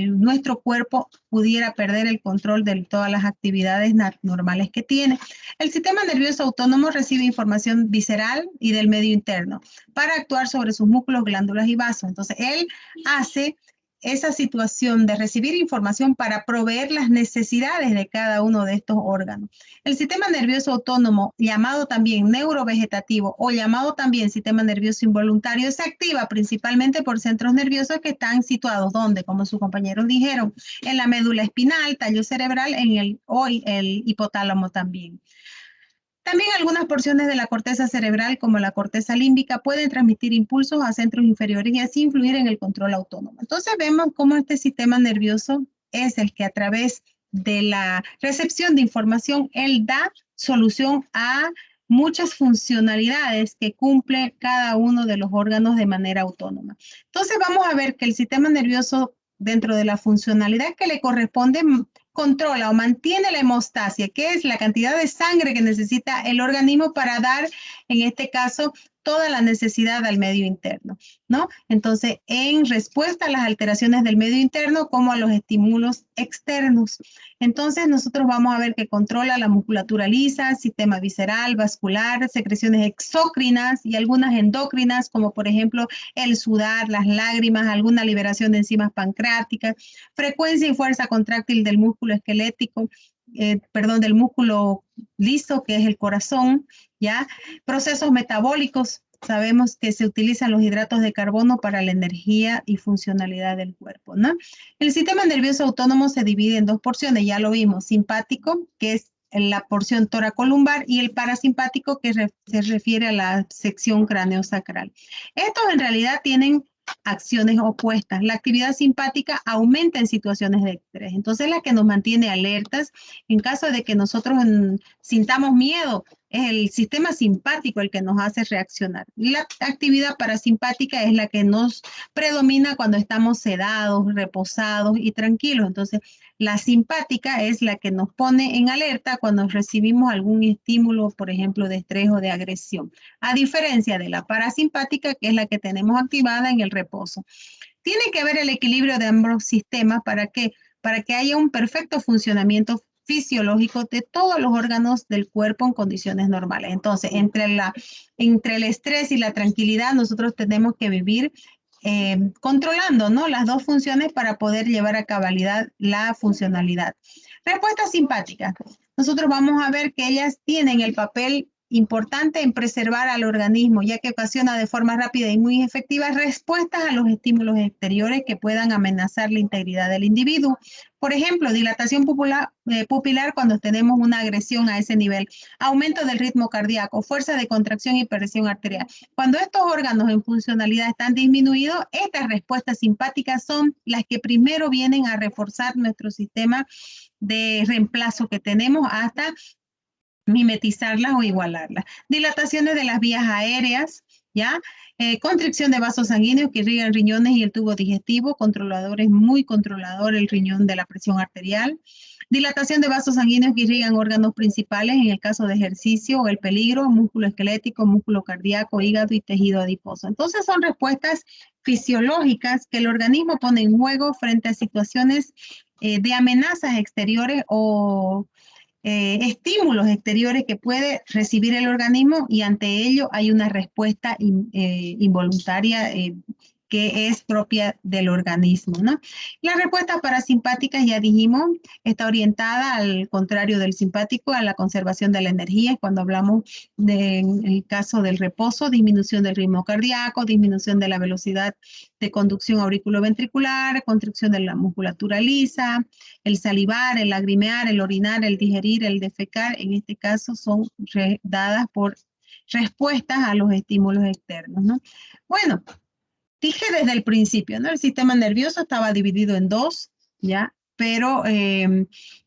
nuestro cuerpo pudiera perder el control de todas las actividades normales que tiene. El sistema nervioso autónomo recibe información visceral y del medio interno para actuar sobre sus músculos, glándulas y vasos. Entonces, él hace esa situación de recibir información para proveer las necesidades de cada uno de estos órganos. El sistema nervioso autónomo, llamado también neurovegetativo o llamado también sistema nervioso involuntario, se activa principalmente por centros nerviosos que están situados donde, como sus compañeros dijeron, en la médula espinal, tallo cerebral, en el hipotálamo también. También algunas porciones de la corteza cerebral, como la corteza límbica, pueden transmitir impulsos a centros inferiores y así influir en el control autónomo. Entonces vemos cómo este sistema nervioso es el que a través de la recepción de información, él da solución a muchas funcionalidades que cumple cada uno de los órganos de manera autónoma. Entonces vamos a ver que el sistema nervioso, dentro de la funcionalidad que le corresponde, controla o mantiene la hemostasia, que es la cantidad de sangre que necesita el organismo para dar, en este caso, toda la necesidad al medio interno, ¿no? Entonces, en respuesta a las alteraciones del medio interno como a los estímulos externos. Entonces, nosotros vamos a ver que controla la musculatura lisa, sistema visceral, vascular, secreciones exócrinas y algunas endócrinas, como por ejemplo el sudar, las lágrimas, alguna liberación de enzimas pancreáticas, frecuencia y fuerza contráctil del músculo esquelético, del músculo liso, que es el corazón, ¿ya? Procesos metabólicos, sabemos que se utilizan los hidratos de carbono para la energía y funcionalidad del cuerpo, ¿no? El sistema nervioso autónomo se divide en dos porciones, ya lo vimos, simpático, que es la porción toracolumbar, y el parasimpático, que se refiere a la sección craneosacral. Estos en realidad tienen acciones opuestas. La actividad simpática aumenta en situaciones de estrés. Entonces, la que nos mantiene alertas en caso de que nosotros sintamos miedo, es el sistema simpático el que nos hace reaccionar. La actividad parasimpática es la que nos predomina cuando estamos sedados, reposados y tranquilos. Entonces, la simpática es la que nos pone en alerta cuando recibimos algún estímulo, por ejemplo, de estrés o de agresión. A diferencia de la parasimpática, que es la que tenemos activada en el reposo. Tiene que haber el equilibrio de ambos sistemas para que haya un perfecto funcionamiento fisiológico de todos los órganos del cuerpo en condiciones normales. Entonces, entre el estrés y la tranquilidad, nosotros tenemos que vivir controlando, ¿no?, las dos funciones para poder llevar a cabalidad la funcionalidad. Respuestas simpáticas. Nosotros vamos a ver que ellas tienen el papel importante en preservar al organismo, ya que ocasiona de forma rápida y muy efectiva respuestas a los estímulos exteriores que puedan amenazar la integridad del individuo. Por ejemplo, dilatación pupilar cuando tenemos una agresión a ese nivel, aumento del ritmo cardíaco, fuerza de contracción y presión arterial. Cuando estos órganos en funcionalidad están disminuidos, estas respuestas simpáticas son las que primero vienen a reforzar nuestro sistema de reemplazo que tenemos hasta mimetizarlas o igualarlas. Dilataciones de las vías aéreas, ¿ya? Constricción de vasos sanguíneos que irrigan riñones y el tubo digestivo, muy controlador el riñón de la presión arterial. Dilatación de vasos sanguíneos que irrigan órganos principales en el caso de ejercicio o el peligro, músculo esquelético, músculo cardíaco, hígado y tejido adiposo. Entonces son respuestas fisiológicas que el organismo pone en juego frente a situaciones de amenazas exteriores o estímulos exteriores que puede recibir el organismo, y ante ello hay una respuesta involuntaria que es propia del organismo, ¿no? La respuesta parasimpática, ya dijimos, está orientada al contrario del simpático, a la conservación de la energía. Cuando hablamos del caso del reposo, disminución del ritmo cardíaco, disminución de la velocidad de conducción auriculoventricular, contracción de la musculatura lisa, el salivar, el lagrimear, el orinar, el digerir, el defecar, en este caso son dadas por respuestas a los estímulos externos, ¿no? Bueno, dije desde el principio, ¿no? El sistema nervioso estaba dividido en dos, ¿ya? Pero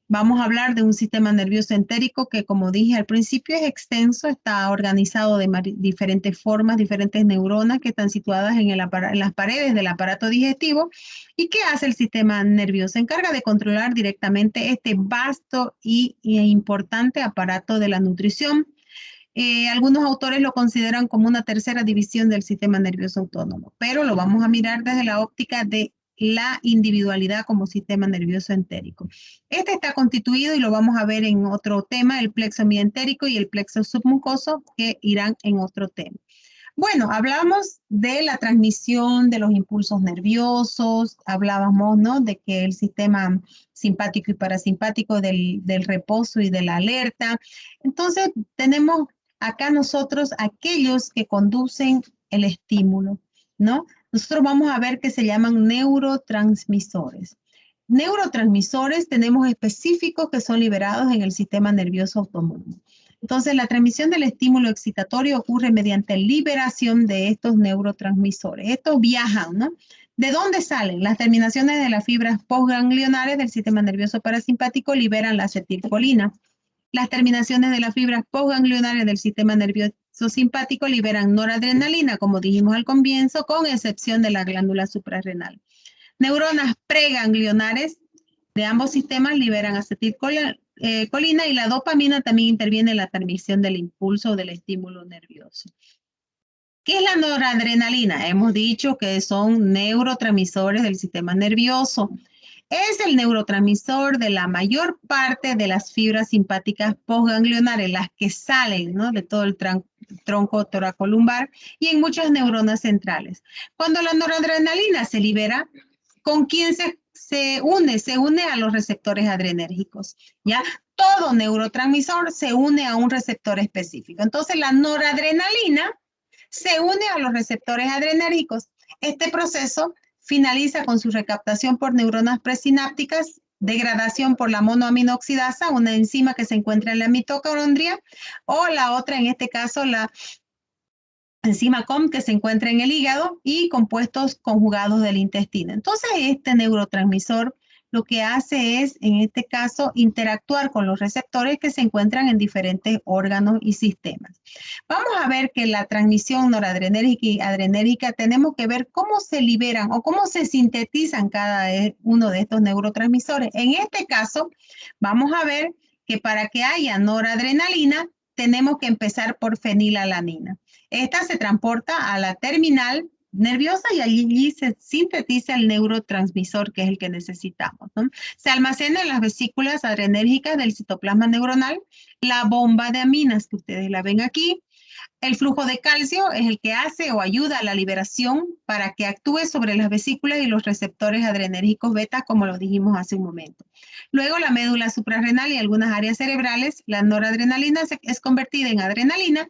vamos a hablar de un sistema nervioso entérico que, como dije al principio, es extenso, está organizado de diferentes formas, diferentes neuronas que están situadas en las paredes del aparato digestivo. ¿Y qué hace el sistema nervioso? Se encarga de controlar directamente este vasto y importante aparato de la nutrición. Algunos autores lo consideran como una tercera división del sistema nervioso autónomo, pero lo vamos a mirar desde la óptica de la individualidad como sistema nervioso entérico. Este está constituido, y lo vamos a ver en otro tema, el plexo mientérico y el plexo submucoso, que irán en otro tema. Bueno, hablamos de la transmisión de los impulsos nerviosos, hablábamos, ¿no?, de que el sistema simpático y parasimpático del reposo y de la alerta. Entonces, tenemos acá nosotros aquellos que conducen el estímulo, ¿no? Nosotros vamos a ver que se llaman neurotransmisores. Neurotransmisores tenemos específicos que son liberados en el sistema nervioso autónomo. Entonces, la transmisión del estímulo excitatorio ocurre mediante liberación de estos neurotransmisores. Estos viajan, ¿no? ¿De dónde salen? Las terminaciones de las fibras postganglionares del sistema nervioso parasimpático liberan la acetilcolina. Las terminaciones de las fibras postganglionares del sistema nervioso simpático liberan noradrenalina, como dijimos al comienzo, con excepción de la glándula suprarrenal. Neuronas preganglionares de ambos sistemas liberan acetilcolina, y la dopamina también interviene en la transmisión del impulso del estímulo nervioso. ¿Qué es la noradrenalina? Hemos dicho que son neurotransmisores del sistema nervioso. Es el neurotransmisor de la mayor parte de las fibras simpáticas postganglionares, las que salen, ¿no?, de todo el tronco toracolumbar y en muchas neuronas centrales. Cuando la noradrenalina se libera, ¿con quién se une? Se une a los receptores adrenérgicos, ¿ya? Todo neurotransmisor se une a un receptor específico. Entonces, la noradrenalina se une a los receptores adrenérgicos. Este proceso finaliza con su recaptación por neuronas presinápticas, degradación por la monoaminoxidasa, una enzima que se encuentra en la mitocondria, o la otra, en este caso, la enzima COM, que se encuentra en el hígado, y compuestos conjugados del intestino. Entonces, este neurotransmisor lo que hace es, en este caso, interactuar con los receptores que se encuentran en diferentes órganos y sistemas. Vamos a ver que la transmisión noradrenérgica y adrenérgica tenemos que ver cómo se liberan o cómo se sintetizan cada uno de estos neurotransmisores. En este caso, vamos a ver que para que haya noradrenalina, tenemos que empezar por fenilalanina. Esta se transporta a la terminal nerviosa y allí se sintetiza el neurotransmisor, que es el que necesitamos, ¿no? Se almacena en las vesículas adrenérgicas del citoplasma neuronal, la bomba de aminas que ustedes la ven aquí. El flujo de calcio es el que hace o ayuda a la liberación para que actúe sobre las vesículas y los receptores adrenérgicos beta, como lo dijimos hace un momento. Luego, la médula suprarrenal y algunas áreas cerebrales, la noradrenalina es convertida en adrenalina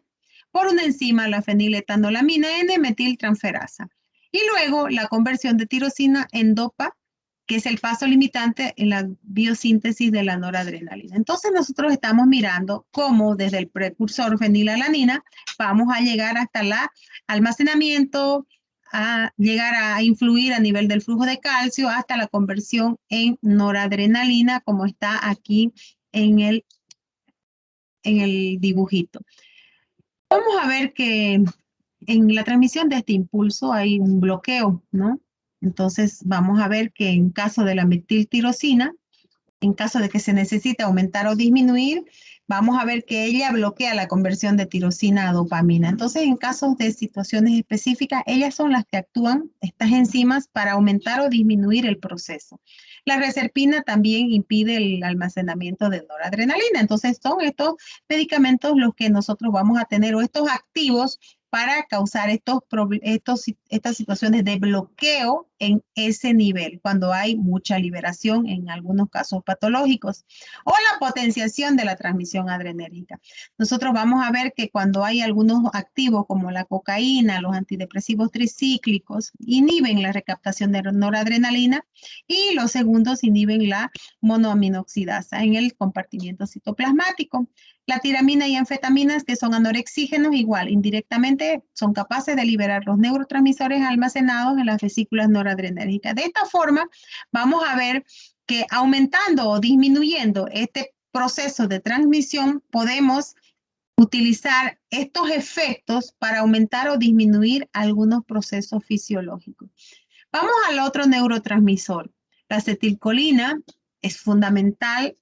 por una enzima, la feniletanolamina N-metiltransferasa. Y luego la conversión de tirosina en dopa, que es el paso limitante en la biosíntesis de la noradrenalina. Entonces nosotros estamos mirando cómo desde el precursor fenilalanina vamos a llegar hasta el almacenamiento, a llegar a influir a nivel del flujo de calcio, hasta la conversión en noradrenalina, como está aquí en el dibujito. Vamos a ver que en la transmisión de este impulso hay un bloqueo, ¿no? Entonces vamos a ver que en caso de la metiltirosina, en caso de que se necesite aumentar o disminuir, vamos a ver que ella bloquea la conversión de tirosina a dopamina. Entonces, en casos de situaciones específicas, ellas son las que actúan, estas enzimas, para aumentar o disminuir el proceso. La reserpina también impide el almacenamiento de noradrenalina. Entonces, son estos medicamentos los que nosotros vamos a tener, o estos activos, para causar estas situaciones de bloqueo en ese nivel, cuando hay mucha liberación en algunos casos patológicos, o la potenciación de la transmisión adrenérgica. Nosotros vamos a ver que cuando hay algunos activos como la cocaína, los antidepresivos tricíclicos, inhiben la recaptación de noradrenalina, y los segundos inhiben la monoaminoxidasa en el compartimiento citoplasmático. La tiramina y anfetaminas, que son anorexígenos, igual, indirectamente son capaces de liberar los neurotransmisores almacenados en las vesículas noradrenérgicas. De esta forma, vamos a ver que aumentando o disminuyendo este proceso de transmisión, podemos utilizar estos efectos para aumentar o disminuir algunos procesos fisiológicos. Vamos al otro neurotransmisor. La acetilcolina es fundamental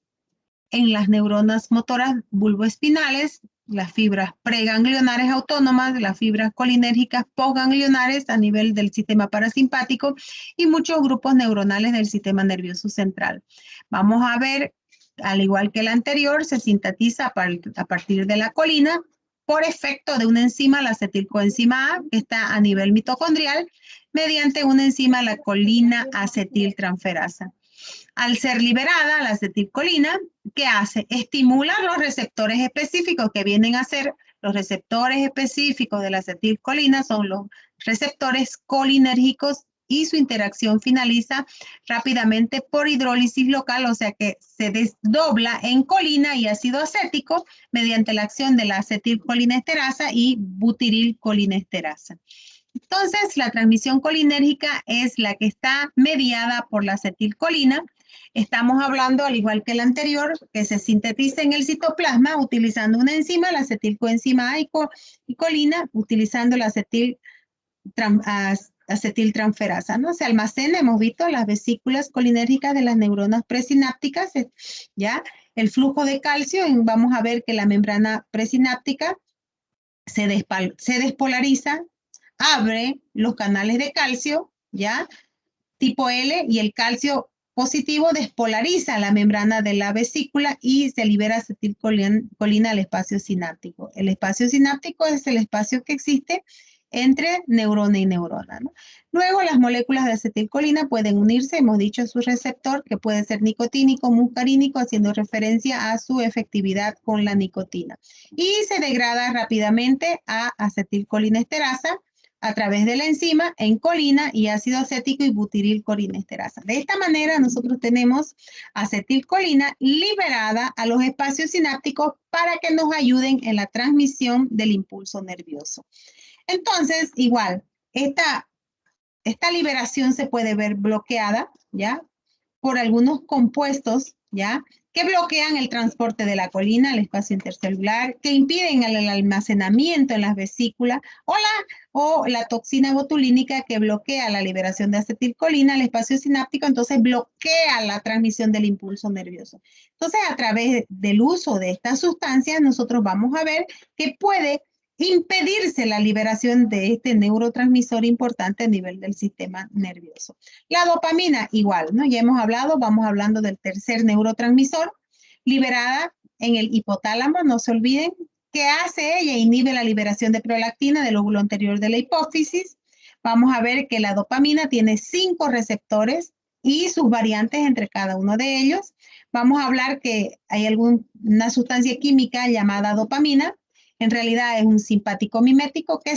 en las neuronas motoras bulboespinales, las fibras preganglionares autónomas, las fibras colinérgicas postganglionares a nivel del sistema parasimpático y muchos grupos neuronales del sistema nervioso central. Vamos a ver, al igual que el anterior, se sintetiza a partir de la colina por efecto de una enzima, la acetilcoenzima A, que está a nivel mitocondrial, mediante una enzima, la colina acetiltransferasa. Al ser liberada la acetilcolina, ¿qué hace? Estimula los receptores específicos que vienen a ser los receptores específicos de la acetilcolina, son los receptores colinérgicos, y su interacción finaliza rápidamente por hidrólisis local, o sea que se desdobla en colina y ácido acético mediante la acción de la acetilcolinesterasa y butirilcolinesterasa. Entonces, la transmisión colinérgica es la que está mediada por la acetilcolina. Estamos hablando, al igual que el anterior, que se sintetiza en el citoplasma utilizando una enzima, la acetilcoenzima A y colina, utilizando la acetiltransferasa, ¿no? Se almacena, hemos visto, las vesículas colinérgicas de las neuronas presinápticas, ¿ya? El flujo de calcio, vamos a ver que la membrana presináptica se despolariza, abre los canales de calcio, ¿ya? Tipo L, y el calcio positivo despolariza la membrana de la vesícula y se libera acetilcolina al espacio sináptico. El espacio sináptico es el espacio que existe entre neurona y neurona, ¿no? Luego, las moléculas de acetilcolina pueden unirse, hemos dicho, a su receptor, que puede ser nicotínico, muscarínico, haciendo referencia a su efectividad con la nicotina. Y se degrada rápidamente a acetilcolinesterasa a través de la enzima en colina y ácido acético y butirilcolinesterasa. De esta manera, nosotros tenemos acetilcolina liberada a los espacios sinápticos para que nos ayuden en la transmisión del impulso nervioso. Entonces, igual, esta liberación se puede ver bloqueada, ¿ya? Por algunos compuestos, ¿ya? Que bloquean el transporte de la colina al espacio intercelular, que impiden el almacenamiento en las vesículas, o la toxina botulínica, que bloquea la liberación de acetilcolina al espacio sináptico, entonces bloquea la transmisión del impulso nervioso. Entonces, a través del uso de estas sustancias, nosotros vamos a ver que puede impedirse la liberación de este neurotransmisor importante a nivel del sistema nervioso. La dopamina igual, ¿no? Ya hemos hablado, vamos hablando del tercer neurotransmisor, liberada en el hipotálamo, no se olviden. ¿Qué hace ella? Inhibe la liberación de prolactina del lóbulo anterior de la hipófisis. Vamos a ver que la dopamina tiene 5 receptores y sus variantes entre cada uno de ellos. Vamos a hablar que hay una sustancia química llamada dopamina. En realidad es un simpático mimético. ¿Qué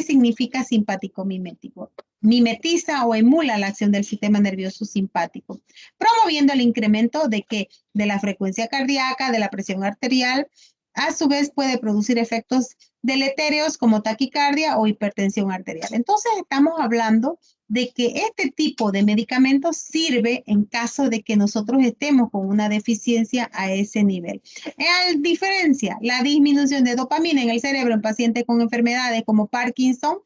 significa simpático mimético? Mimetiza o emula la acción del sistema nervioso simpático, promoviendo el incremento de la frecuencia cardíaca, de la presión arterial. A su vez puede producir efectos deletéreos como taquicardia o hipertensión arterial. Entonces estamos hablando de que este tipo de medicamentos sirve en caso de que nosotros estemos con una deficiencia a ese nivel. Diferencia, la disminución de dopamina en el cerebro en pacientes con enfermedades como Parkinson,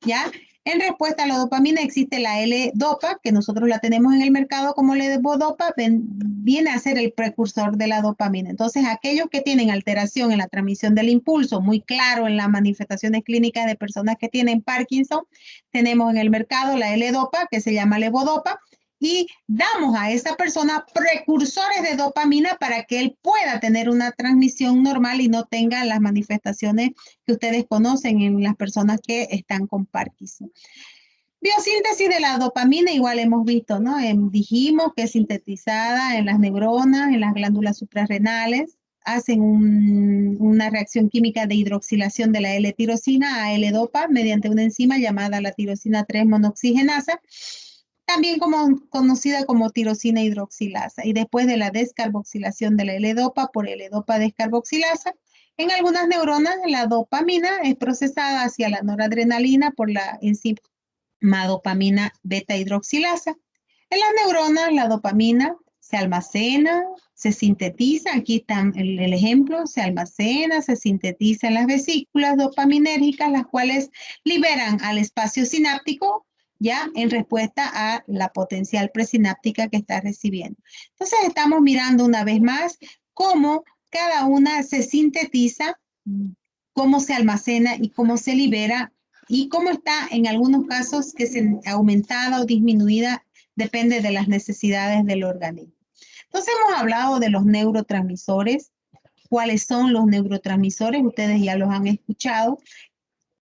¿ya? En respuesta a la dopamina existe la L-Dopa, que nosotros la tenemos en el mercado como levodopa, viene a ser el precursor de la dopamina. Entonces, aquellos que tienen alteración en la transmisión del impulso, muy claro en las manifestaciones clínicas de personas que tienen Parkinson, tenemos en el mercado la L-Dopa, que se llama levodopa, y damos a esa persona precursores de dopamina para que él pueda tener una transmisión normal y no tenga las manifestaciones que ustedes conocen en las personas que están con Parkinson. Biosíntesis de la dopamina, igual hemos visto, ¿no? Dijimos que es sintetizada en las neuronas, en las glándulas suprarrenales, hacen una reacción química de hidroxilación de la L-tirosina a L-dopa mediante una enzima llamada la tirosina 3-monoxigenasa, también conocida como tirosina hidroxilasa, y después de la descarboxilación de la L-dopa por L-dopa descarboxilasa, en algunas neuronas la dopamina es procesada hacia la noradrenalina por la enzima dopamina beta hidroxilasa. En las neuronas la dopamina se almacena, se sintetiza, aquí está el ejemplo, se almacena, se sintetiza en las vesículas dopaminérgicas, las cuales liberan al espacio sináptico, ya en respuesta a la potencial presináptica que está recibiendo. Entonces estamos mirando una vez más cómo cada una se sintetiza, cómo se almacena y cómo se libera y cómo está en algunos casos que se aumentada o disminuida, depende de las necesidades del organismo. Entonces hemos hablado de los neurotransmisores. ¿Cuáles son los neurotransmisores? Ustedes ya los han escuchado.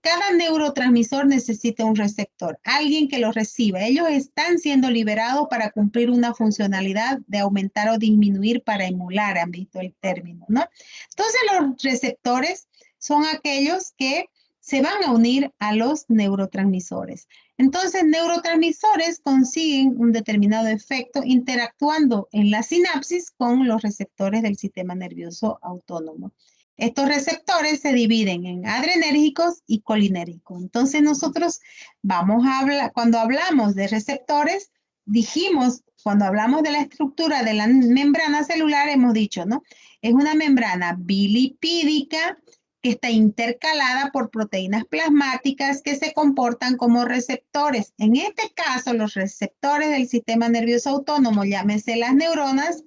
Cada neurotransmisor necesita un receptor, alguien que los reciba. Ellos están siendo liberados para cumplir una funcionalidad de aumentar o disminuir para emular, han visto el término, ¿no? Entonces los receptores son aquellos que se van a unir a los neurotransmisores. Entonces, neurotransmisores consiguen un determinado efecto interactuando en la sinapsis con los receptores del sistema nervioso autónomo. Estos receptores se dividen en adrenérgicos y colinérgicos. Entonces, nosotros vamos a hablar, cuando hablamos de receptores, dijimos, cuando hablamos de la estructura de la membrana celular, hemos dicho, ¿no? Es una membrana bilipídica que está intercalada por proteínas plasmáticas que se comportan como receptores. En este caso, los receptores del sistema nervioso autónomo, llámese las neuronas,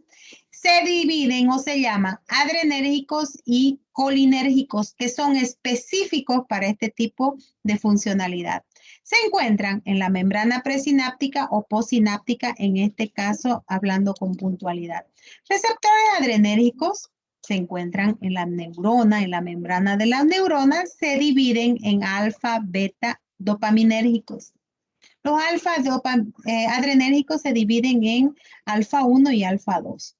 se dividen o se llaman adrenérgicos y colinérgicos, que son específicos para este tipo de funcionalidad. Se encuentran en la membrana presináptica o postsináptica, en este caso hablando con puntualidad. Receptores adrenérgicos se encuentran en la neurona, en la membrana de las neuronas, se dividen en alfa, beta, dopaminérgicos. Los alfa adrenérgicos se dividen en alfa 1 y alfa 2.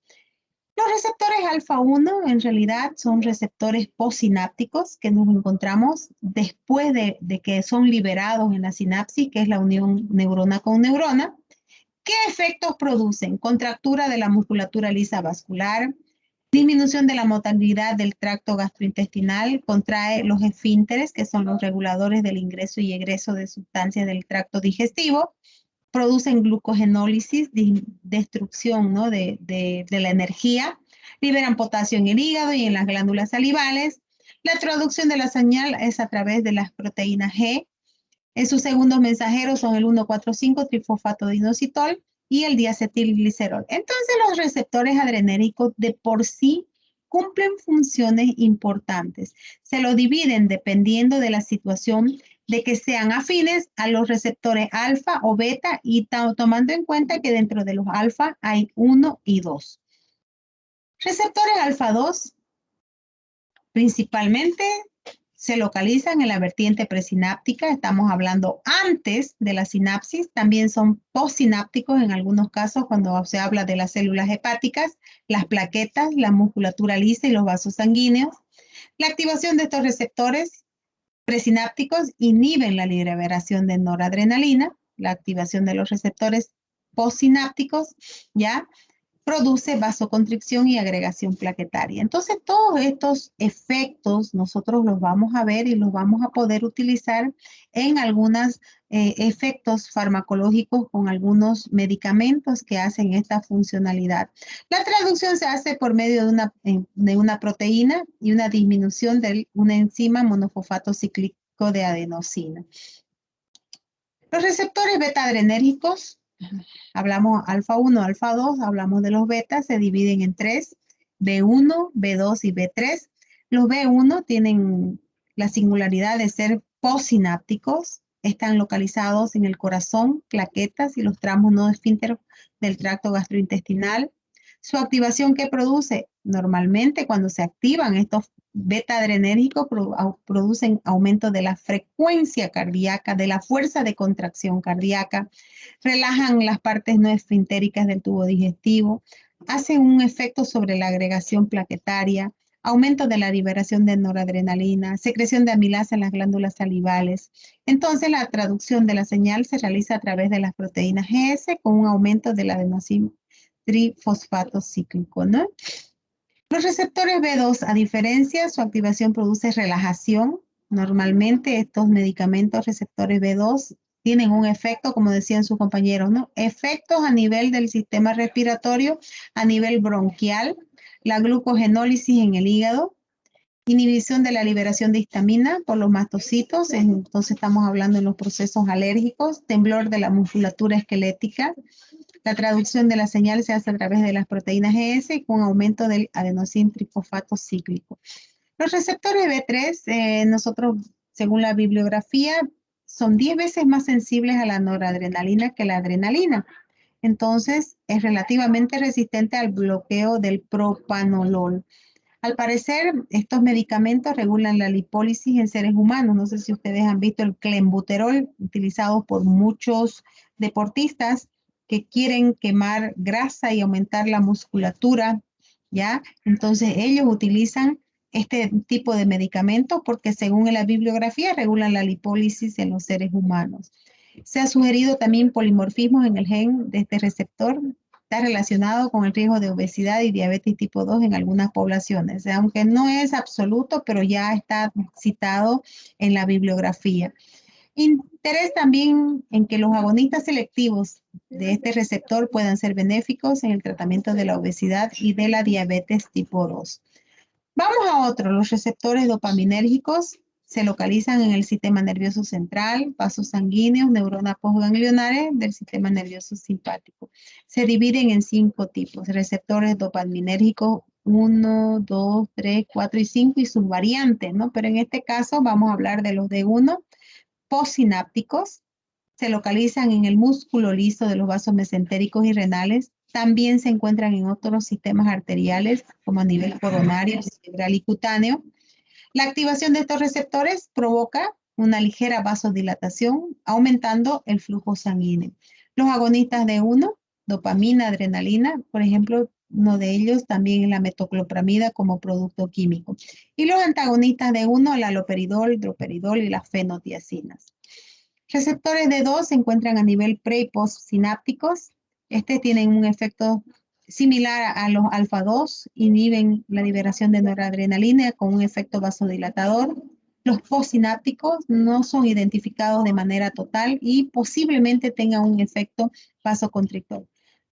Los receptores alfa 1 en realidad son receptores postsinápticos que nos encontramos después de que son liberados en la sinapsis, que es la unión neurona con neurona. ¿Qué efectos producen? Contractura de la musculatura lisa vascular, disminución de la motilidad del tracto gastrointestinal, contrae los esfínteres, que son los reguladores del ingreso y egreso de sustancias del tracto digestivo, producen glucogenólisis, destrucción, ¿no? de la energía, liberan potasio en el hígado y en las glándulas salivales. La traducción de la señal es a través de las proteínas G. En sus segundos mensajeros son el 1,4,5 trifosfato-inositol y el diacetilglicerol. Entonces los receptores adrenérgicos de por sí cumplen funciones importantes. Se lo dividen dependiendo de la situación de que sean afines a los receptores alfa o beta y tomando en cuenta que dentro de los alfa hay 1 y 2. Receptores alfa 2 principalmente se localizan en la vertiente presináptica, estamos hablando antes de la sinapsis, también son postsinápticos en algunos casos cuando se habla de las células hepáticas, las plaquetas, la musculatura lisa y los vasos sanguíneos. La activación de estos receptores presinápticos inhiben la liberación de noradrenalina, la activación de los receptores postsinápticos, ¿ya? Produce vasoconstricción y agregación plaquetaria. Entonces, todos estos efectos nosotros los vamos a ver y los vamos a poder utilizar en algunos efectos farmacológicos con algunos medicamentos que hacen esta funcionalidad. La traducción se hace por medio de una proteína y una disminución de una enzima monofosfato cíclico de adenosina. Los receptores beta-adrenérgicos, hablamos alfa 1, alfa 2, hablamos de los betas, se dividen en tres, B1, B2 y B3. Los B1 tienen la singularidad de ser postsinápticos, están localizados en el corazón, plaquetas y los tramos no esfínteros del tracto gastrointestinal. Su activación, ¿qué produce? Normalmente cuando se activan estos beta-adrenérgicos producen aumento de la frecuencia cardíaca, de la fuerza de contracción cardíaca, relajan las partes no esfintéricas del tubo digestivo, hacen un efecto sobre la agregación plaquetaria, aumento de la liberación de noradrenalina, secreción de amilasa en las glándulas salivales. Entonces, la traducción de la señal se realiza a través de las proteínas GS con un aumento del adenosín trifosfato cíclico, ¿no? Los receptores B2, a diferencia, su activación produce relajación. Normalmente estos medicamentos receptores B2 tienen un efecto, como decían sus compañeros, ¿no? Efectos a nivel del sistema respiratorio, a nivel bronquial, la glucogenólisis en el hígado, inhibición de la liberación de histamina por los mastocitos, entonces estamos hablando de los procesos alérgicos, temblor de la musculatura esquelética. La traducción de la señal se hace a través de las proteínas GS con aumento del adenosín trifosfato cíclico. Los receptores B3, nosotros, según la bibliografía, son 10 veces más sensibles a la noradrenalina que la adrenalina. Entonces, es relativamente resistente al bloqueo del propanolol. Al parecer, estos medicamentos regulan la lipólisis en seres humanos. No sé si ustedes han visto el clenbuterol utilizado por muchos deportistas que quieren quemar grasa y aumentar la musculatura, ¿ya? Entonces, ellos utilizan este tipo de medicamentos porque según la bibliografía regulan la lipólisis en los seres humanos. Se ha sugerido también polimorfismos en el gen de este receptor. Está relacionado con el riesgo de obesidad y diabetes tipo 2 en algunas poblaciones, aunque no es absoluto, pero ya está citado en la bibliografía. Interés también en que los agonistas selectivos de este receptor puedan ser benéficos en el tratamiento de la obesidad y de la diabetes tipo 2. Vamos a otro, los receptores dopaminérgicos se localizan en el sistema nervioso central, vasos sanguíneos, neuronas postganglionares del sistema nervioso simpático. Se dividen en 5 tipos, receptores dopaminérgicos 1, 2, 3, 4 y 5 y sus variantes, ¿no? Pero en este caso vamos a hablar de los de 1, postsinápticos, se localizan en el músculo liso de los vasos mesentéricos y renales. También se encuentran en otros sistemas arteriales, como a nivel coronario, cerebral y cutáneo. La activación de estos receptores provoca una ligera vasodilatación, aumentando el flujo sanguíneo. Los agonistas de 1, dopamina, adrenalina, por ejemplo, uno de ellos también es la metoclopramida como producto químico. Y los antagonistas de 1, el haloperidol, droperidol y las fenotiacinas. Receptores de 2 se encuentran a nivel pre- y postsinápticos. Tienen un efecto similar a los alfa 2, inhiben la liberación de noradrenalina con un efecto vasodilatador. Los postsinápticos no son identificados de manera total y posiblemente tengan un efecto vasoconstrictor.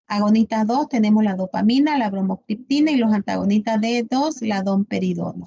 Agonistas 2 tenemos la dopamina, la bromocriptina y los antagonistas de 2, la domperidona.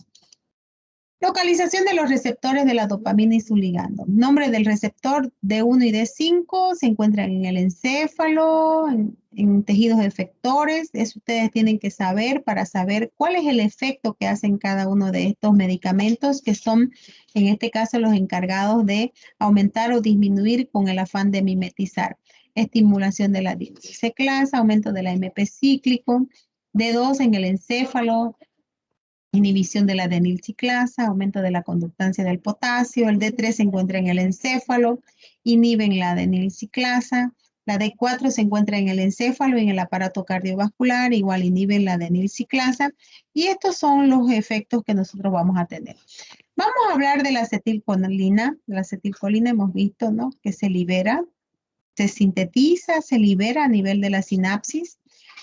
Localización de los receptores de la dopamina y su ligando. Nombre del receptor D1 y D5 se encuentran en el encéfalo, en tejidos efectores. Eso ustedes tienen que saber para saber cuál es el efecto que hacen cada uno de estos medicamentos que son, en este caso, los encargados de aumentar o disminuir con el afán de mimetizar. Estimulación de la diaciclasa, aumento de la MP cíclico, D2 en el encéfalo, inhibición de la adenilciclasa, aumento de la conductancia del potasio. El D3 se encuentra en el encéfalo, inhiben la adenilciclasa. La D4 se encuentra en el encéfalo y en el aparato cardiovascular, igual inhiben la adenilciclasa. Y estos son los efectos que nosotros vamos a tener. Vamos a hablar de la acetilcolina. La acetilcolina hemos visto, ¿no?, que se libera, se sintetiza, se libera a nivel de la sinapsis.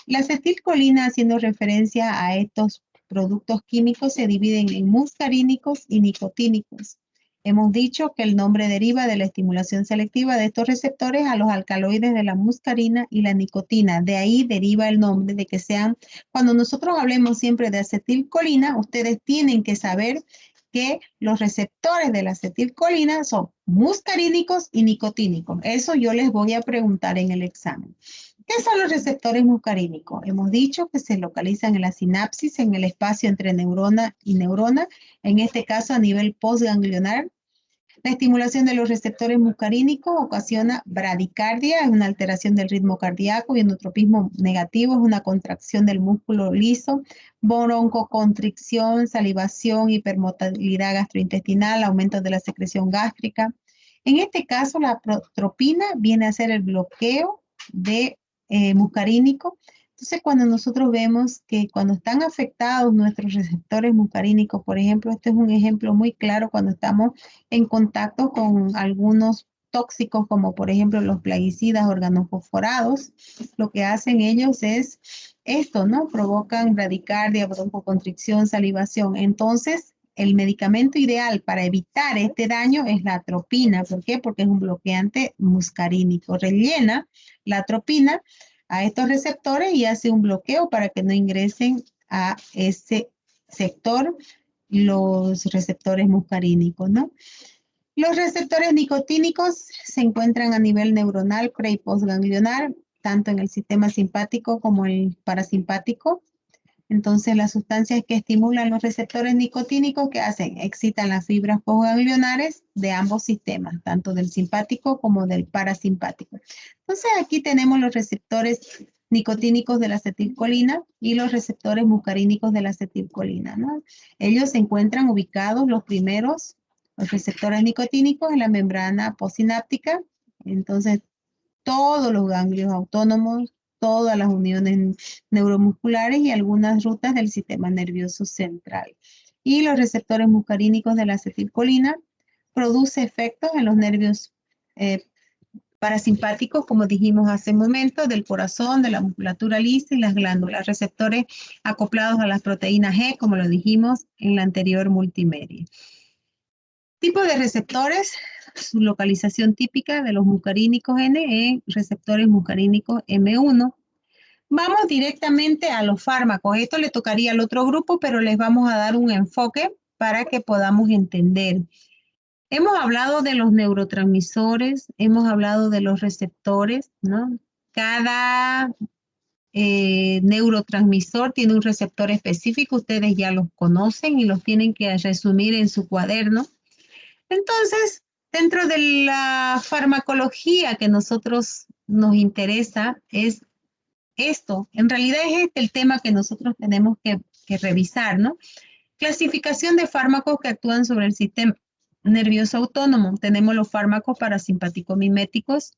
La acetilcolina, haciendo referencia a estos productos químicos, se dividen en muscarínicos y nicotínicos. Hemos dicho que el nombre deriva de la estimulación selectiva de estos receptores a los alcaloides de la muscarina y la nicotina. De ahí deriva el nombre de que sean, cuando nosotros hablemos siempre de acetilcolina, ustedes tienen que saber que los receptores de la acetilcolina son muscarínicos y nicotínicos. Eso yo les voy a preguntar en el examen. ¿Qué son los receptores muscarínicos? Hemos dicho que se localizan en la sinapsis, en el espacio entre neurona y neurona, en este caso a nivel postganglionar. La estimulación de los receptores muscarínicos ocasiona bradicardia, es una alteración del ritmo cardíaco, y endotropismo negativo es una contracción del músculo liso, broncoconstricción, salivación, hipermotilidad gastrointestinal, aumento de la secreción gástrica. En este caso, la protropina viene a ser el bloqueo de muscarínico. Entonces, cuando nosotros vemos que cuando están afectados nuestros receptores muscarínicos, por ejemplo, este es un ejemplo muy claro cuando estamos en contacto con algunos tóxicos, como por ejemplo los plaguicidas organofosforados, lo que hacen ellos es esto, ¿no? Provocan bradicardia, broncoconstricción, salivación. Entonces, el medicamento ideal para evitar este daño es la atropina. ¿Por qué? Porque es un bloqueante muscarínico. Rellena la atropina a estos receptores y hace un bloqueo para que no ingresen a ese sector los receptores muscarínicos, ¿no? Los receptores nicotínicos se encuentran a nivel neuronal pre- y postganglionar, tanto en el sistema simpático como el parasimpático. Entonces, las sustancias que estimulan los receptores nicotínicos, ¿qué hacen? Excitan las fibras postganglionares de ambos sistemas, tanto del simpático como del parasimpático. Entonces, aquí tenemos los receptores nicotínicos de la acetilcolina y los receptores muscarínicos de la acetilcolina, ¿no? Ellos se encuentran ubicados, los primeros, los receptores nicotínicos, en la membrana postsináptica. Entonces, todos los ganglios autónomos, todas las uniones neuromusculares y algunas rutas del sistema nervioso central. Y los receptores muscarínicos de la acetilcolina produce efectos en los nervios parasimpáticos, como dijimos hace un momento, del corazón, de la musculatura lisa y las glándulas, receptores acoplados a las proteínas G, como lo dijimos en la anterior multimedia. Tipo de receptores, su localización típica de los muscarínicos N en receptores muscarínicos M1. Vamos directamente a los fármacos. Esto le tocaría al otro grupo, pero les vamos a dar un enfoque para que podamos entender. Hemos hablado de los neurotransmisores, hemos hablado de los receptores, ¿no? Cada neurotransmisor tiene un receptor específico, ustedes ya los conocen y los tienen que resumir en su cuaderno. Entonces, dentro de la farmacología que nosotros nos interesa es esto. En realidad es este el tema que nosotros tenemos que revisar, ¿no? Clasificación de fármacos que actúan sobre el sistema nervioso autónomo. Tenemos los fármacos parasimpático-miméticos.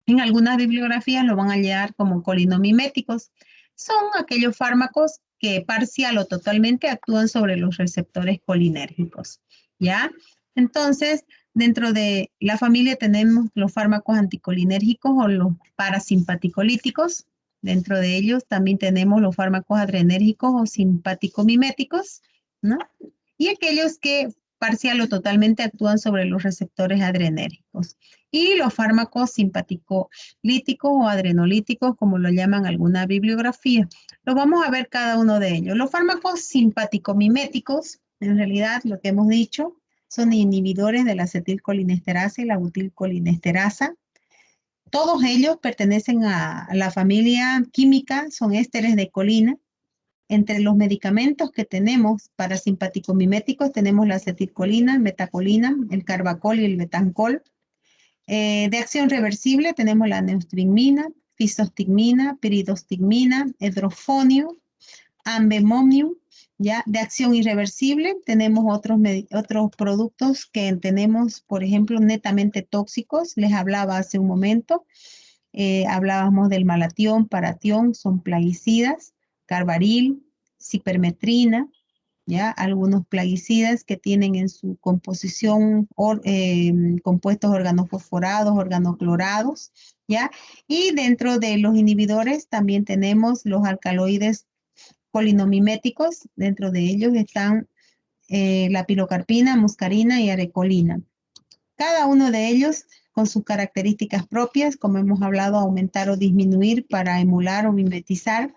En algunas bibliografías lo van a hallar como colinomiméticos. Son aquellos fármacos que parcial o totalmente actúan sobre los receptores colinérgicos, ¿ya? Entonces, dentro de la familia tenemos los fármacos anticolinérgicos o los parasimpaticolíticos. Dentro de ellos también tenemos los fármacos adrenérgicos o simpático-miméticos, ¿no? Y aquellos que parcial o totalmente actúan sobre los receptores adrenérgicos. Y los fármacos simpaticolíticos o adrenolíticos, como lo llaman alguna bibliografía. Lo vamos a ver cada uno de ellos. Los fármacos simpático-miméticos, en realidad lo que hemos dicho, son inhibidores de la acetilcolinesterasa y la butilcolinesterasa. Todos ellos pertenecen a la familia química, son ésteres de colina. Entre los medicamentos que tenemos para simpaticomiméticos tenemos la acetilcolina, metacolina, el carbacol y el betancol. De acción reversible tenemos la neostigmina, fisostigmina, piridostigmina, edrofonio, ambemomnium. ¿Ya? De acción irreversible tenemos otros productos que tenemos, por ejemplo, netamente tóxicos. Les hablaba hace un momento. Hablábamos del malatión, paratión, son plaguicidas, carbaril, cipermetrina, ¿ya? Algunos plaguicidas que tienen en su composición compuestos organofosforados, organoclorados, ¿ya? Y dentro de los inhibidores también tenemos los alcaloides colinomiméticos. Dentro de ellos están la pilocarpina, muscarina y arecolina. Cada uno de ellos con sus características propias, como hemos hablado, aumentar o disminuir para emular o mimetizar.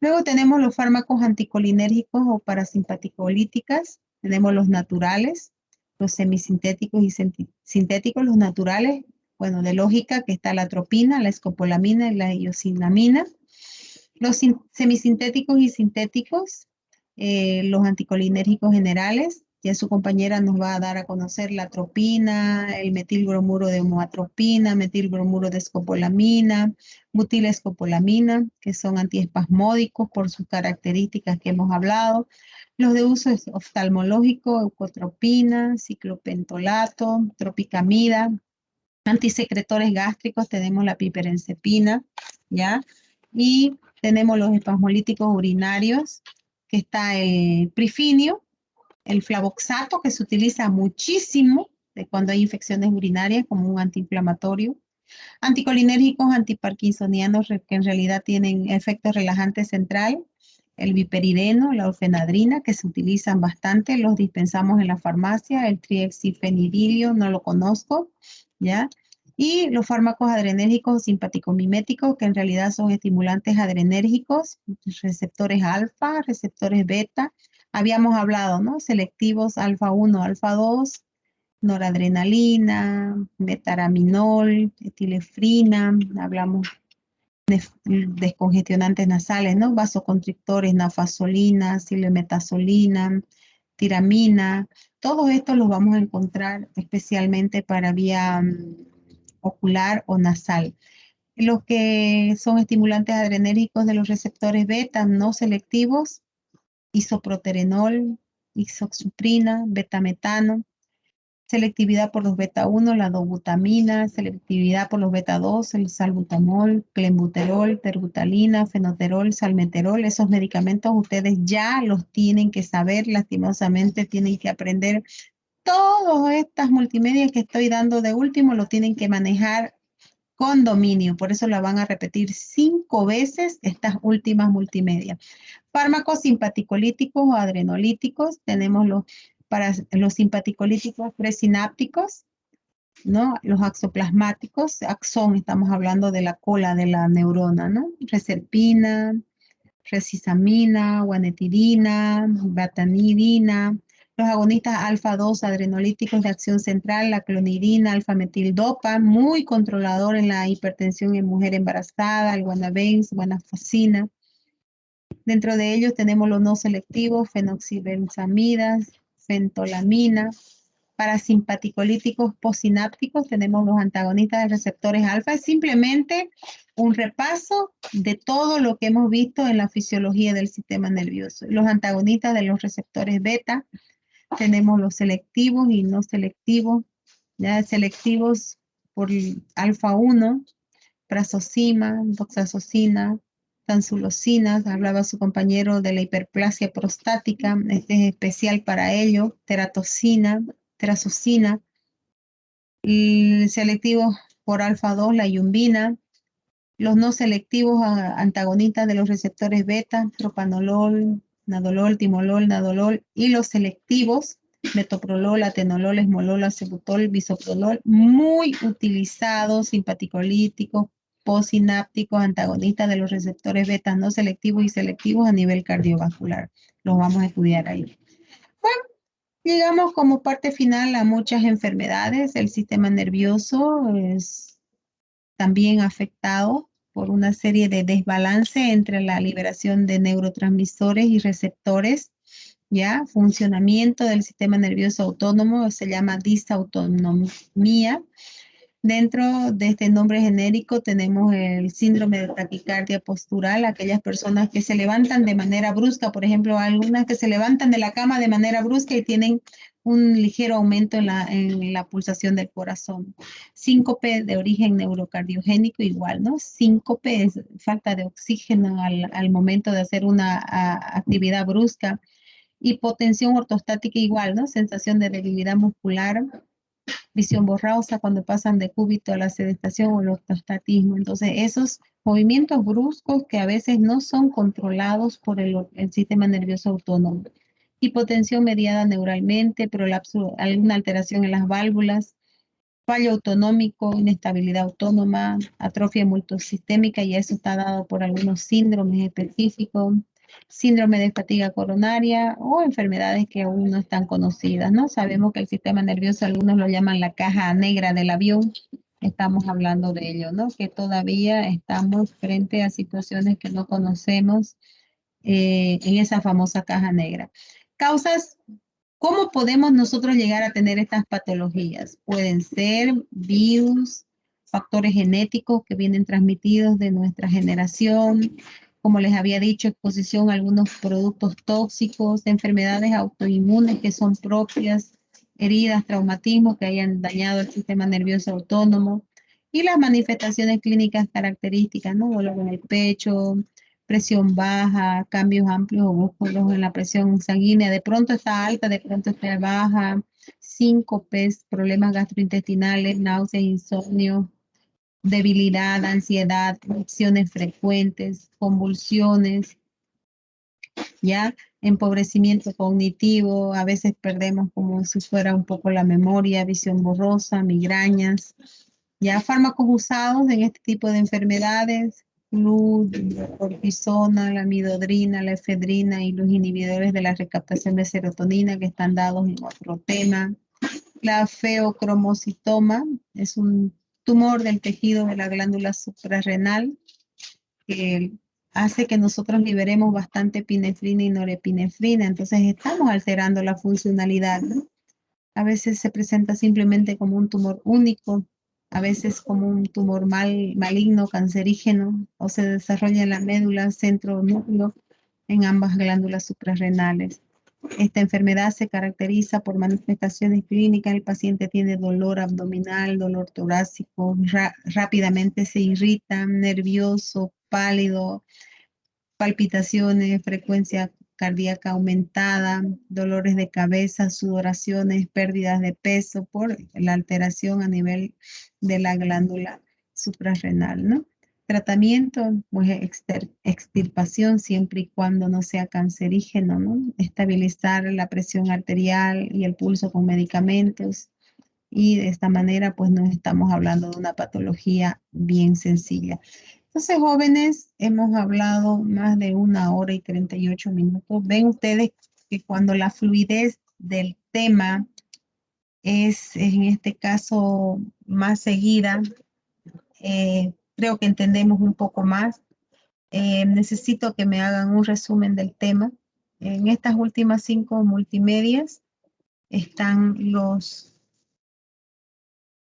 Luego tenemos los fármacos anticolinérgicos o parasimpaticolíticas, Tenemos los naturales, los semisintéticos y sintéticos. Los naturales, bueno, de lógica, que está la atropina, la escopolamina y la iosinamina. Los semisintéticos y sintéticos, los anticolinérgicos generales. Ya su compañera nos va a dar a conocer la atropina, el metilbromuro de homoatropina, metilbromuro de escopolamina, butilescopolamina, que son antiespasmódicos por sus características que hemos hablado. Los de uso oftalmológico, eucotropina, ciclopentolato, tropicamida. Antisecretores gástricos, tenemos la piperenzepina, ¿ya? Y tenemos los espasmolíticos urinarios, que está el prifinio, el flavoxato, que se utiliza muchísimo cuando hay infecciones urinarias como un antiinflamatorio. Anticolinérgicos antiparkinsonianos que en realidad tienen efecto relajante central. El viperideno, la orfenadrina, que se utilizan bastante, los dispensamos en la farmacia. El triexifenidilio, no lo conozco, ¿ya? Y los fármacos adrenérgicos simpaticomiméticos, que en realidad son estimulantes adrenérgicos, receptores alfa, receptores beta. Habíamos hablado, ¿no? Selectivos alfa 1, alfa 2, noradrenalina, metaraminol, etilefrina, hablamos de descongestionantes nasales, ¿no? Vasoconstrictores, nafasolina, silmetassolina, tiramina. Todos estos los vamos a encontrar especialmente para vía ocular o nasal. Los que son estimulantes adrenérgicos de los receptores beta no selectivos, isoproterenol, isoxuprina, betametano. Selectividad por los beta 1, la dobutamina, selectividad por los beta 2, el salbutamol, clenbuterol, terbutalina, fenoterol, salmeterol. Esos medicamentos ustedes ya los tienen que saber, lastimosamente tienen que aprender. Todas estas multimedias que estoy dando de último lo tienen que manejar con dominio, por eso la van a repetir 5 veces estas últimas multimedia. Fármacos simpaticolíticos o adrenolíticos, tenemos para los simpaticolíticos presinápticos, ¿no? Los axoplasmáticos, axón, estamos hablando de la cola de la neurona, ¿no? Reserpina, resisamina, guanetidina, batanidina. Los agonistas alfa-2 adrenolíticos de acción central, la clonidina, alfa-metildopa, muy controlador en la hipertensión en mujer embarazada, el guanabens, guanafacina. Dentro de ellos tenemos los no selectivos, fenoxibenzamidas, fentolamina. Para simpaticolíticos postsinápticos tenemos los antagonistas de receptores alfa. Es simplemente un repaso de todo lo que hemos visto en la fisiología del sistema nervioso. Los antagonistas de los receptores beta, tenemos los selectivos y no selectivos. Ya selectivos por alfa 1, prazosima, doxazosina, tansulosina. Hablaba su compañero de la hiperplasia prostática, este es especial para ello, teratocina, terazocina. Y selectivos por alfa 2, la yumbina. Los no selectivos antagonistas de los receptores beta, propanolol, nadolol, timolol, nadolol. Y los selectivos, metoprolol, atenolol, esmolol, acebutol, bisoprolol, muy utilizados, simpaticolíticos, postsinápticos, antagonistas de los receptores beta no selectivos y selectivos a nivel cardiovascular. Los vamos a estudiar ahí. Bueno, llegamos como parte final a muchas enfermedades. El sistema nervioso es también afectado por una serie de desbalance entre la liberación de neurotransmisores y receptores, ¿ya? Funcionamiento del sistema nervioso autónomo se llama disautonomía. Dentro de este nombre genérico tenemos el síndrome de taquicardia postural, aquellas personas que se levantan de manera brusca, por ejemplo, algunas que se levantan de la cama de manera brusca y tienen un ligero aumento en la pulsación del corazón. Síncope de origen neurocardiogénico igual, ¿no? Síncope es falta de oxígeno al momento de hacer una actividad brusca. Hipotensión ortostática igual, ¿no? Sensación de debilidad muscular. Visión borrosa cuando pasan de cúbito a la sedestación o el ortostatismo. Entonces, esos movimientos bruscos que a veces no son controlados por el sistema nervioso autónomo. Hipotensión mediada neuralmente, prolapso, alguna alteración en las válvulas, fallo autonómico, inestabilidad autónoma, atrofia multisistémica, y eso está dado por algunos síndromes específicos. síndrome de fatiga coronaria o enfermedades que aún no están conocidas, ¿no? Sabemos que el sistema nervioso, algunos lo llaman la caja negra del avión, estamos hablando de ello, ¿no? Que todavía estamos frente a situaciones que no conocemos en esa famosa caja negra. Causas, ¿cómo podemos nosotros llegar a tener estas patologías? Pueden ser virus, factores genéticos que vienen transmitidos de nuestra generación, como les había dicho, exposición a algunos productos tóxicos, enfermedades autoinmunes que son propias, heridas, traumatismos que hayan dañado el sistema nervioso autónomo y las manifestaciones clínicas características, ¿no? Dolor en el pecho, presión baja, cambios amplios o bruscos en la presión sanguínea, de pronto está alta, de pronto está baja, síncopes, problemas gastrointestinales, náuseas, insomnio, debilidad, ansiedad, erupciones frecuentes, convulsiones, ya, empobrecimiento cognitivo, a veces perdemos como si fuera un poco la memoria, visión borrosa, migrañas, ya, fármacos usados en este tipo de enfermedades, cortisona, la amidodrina, la efedrina y los inhibidores de la recaptación de serotonina que están dados en otro tema. La feocromocitoma es un tumor del tejido de la glándula suprarrenal que hace que nosotros liberemos bastante epinefrina y norepinefrina, entonces estamos alterando la funcionalidad, ¿no? A veces se presenta simplemente como un tumor único, a veces como un tumor maligno, cancerígeno, o se desarrolla en la médula, centro o núcleo, en ambas glándulas suprarrenales. Esta enfermedad se caracteriza por manifestaciones clínicas. El paciente tiene dolor abdominal, dolor torácico, rápidamente se irrita, nervioso, pálido, palpitaciones, frecuencia cardíaca aumentada, dolores de cabeza, sudoraciones, pérdidas de peso por la alteración a nivel de la glándula suprarrenal, ¿no? Tratamiento, pues extirpación siempre y cuando no sea cancerígeno, ¿no? Estabilizar la presión arterial y el pulso con medicamentos y de esta manera pues no estamos hablando de una patología bien sencilla. Entonces, jóvenes, hemos hablado más de 1 hora y 38 minutos. Ven ustedes que cuando la fluidez del tema es en este caso más seguida, creo que entendemos un poco más. Necesito que me hagan un resumen del tema. En estas últimas 5 multimedias están los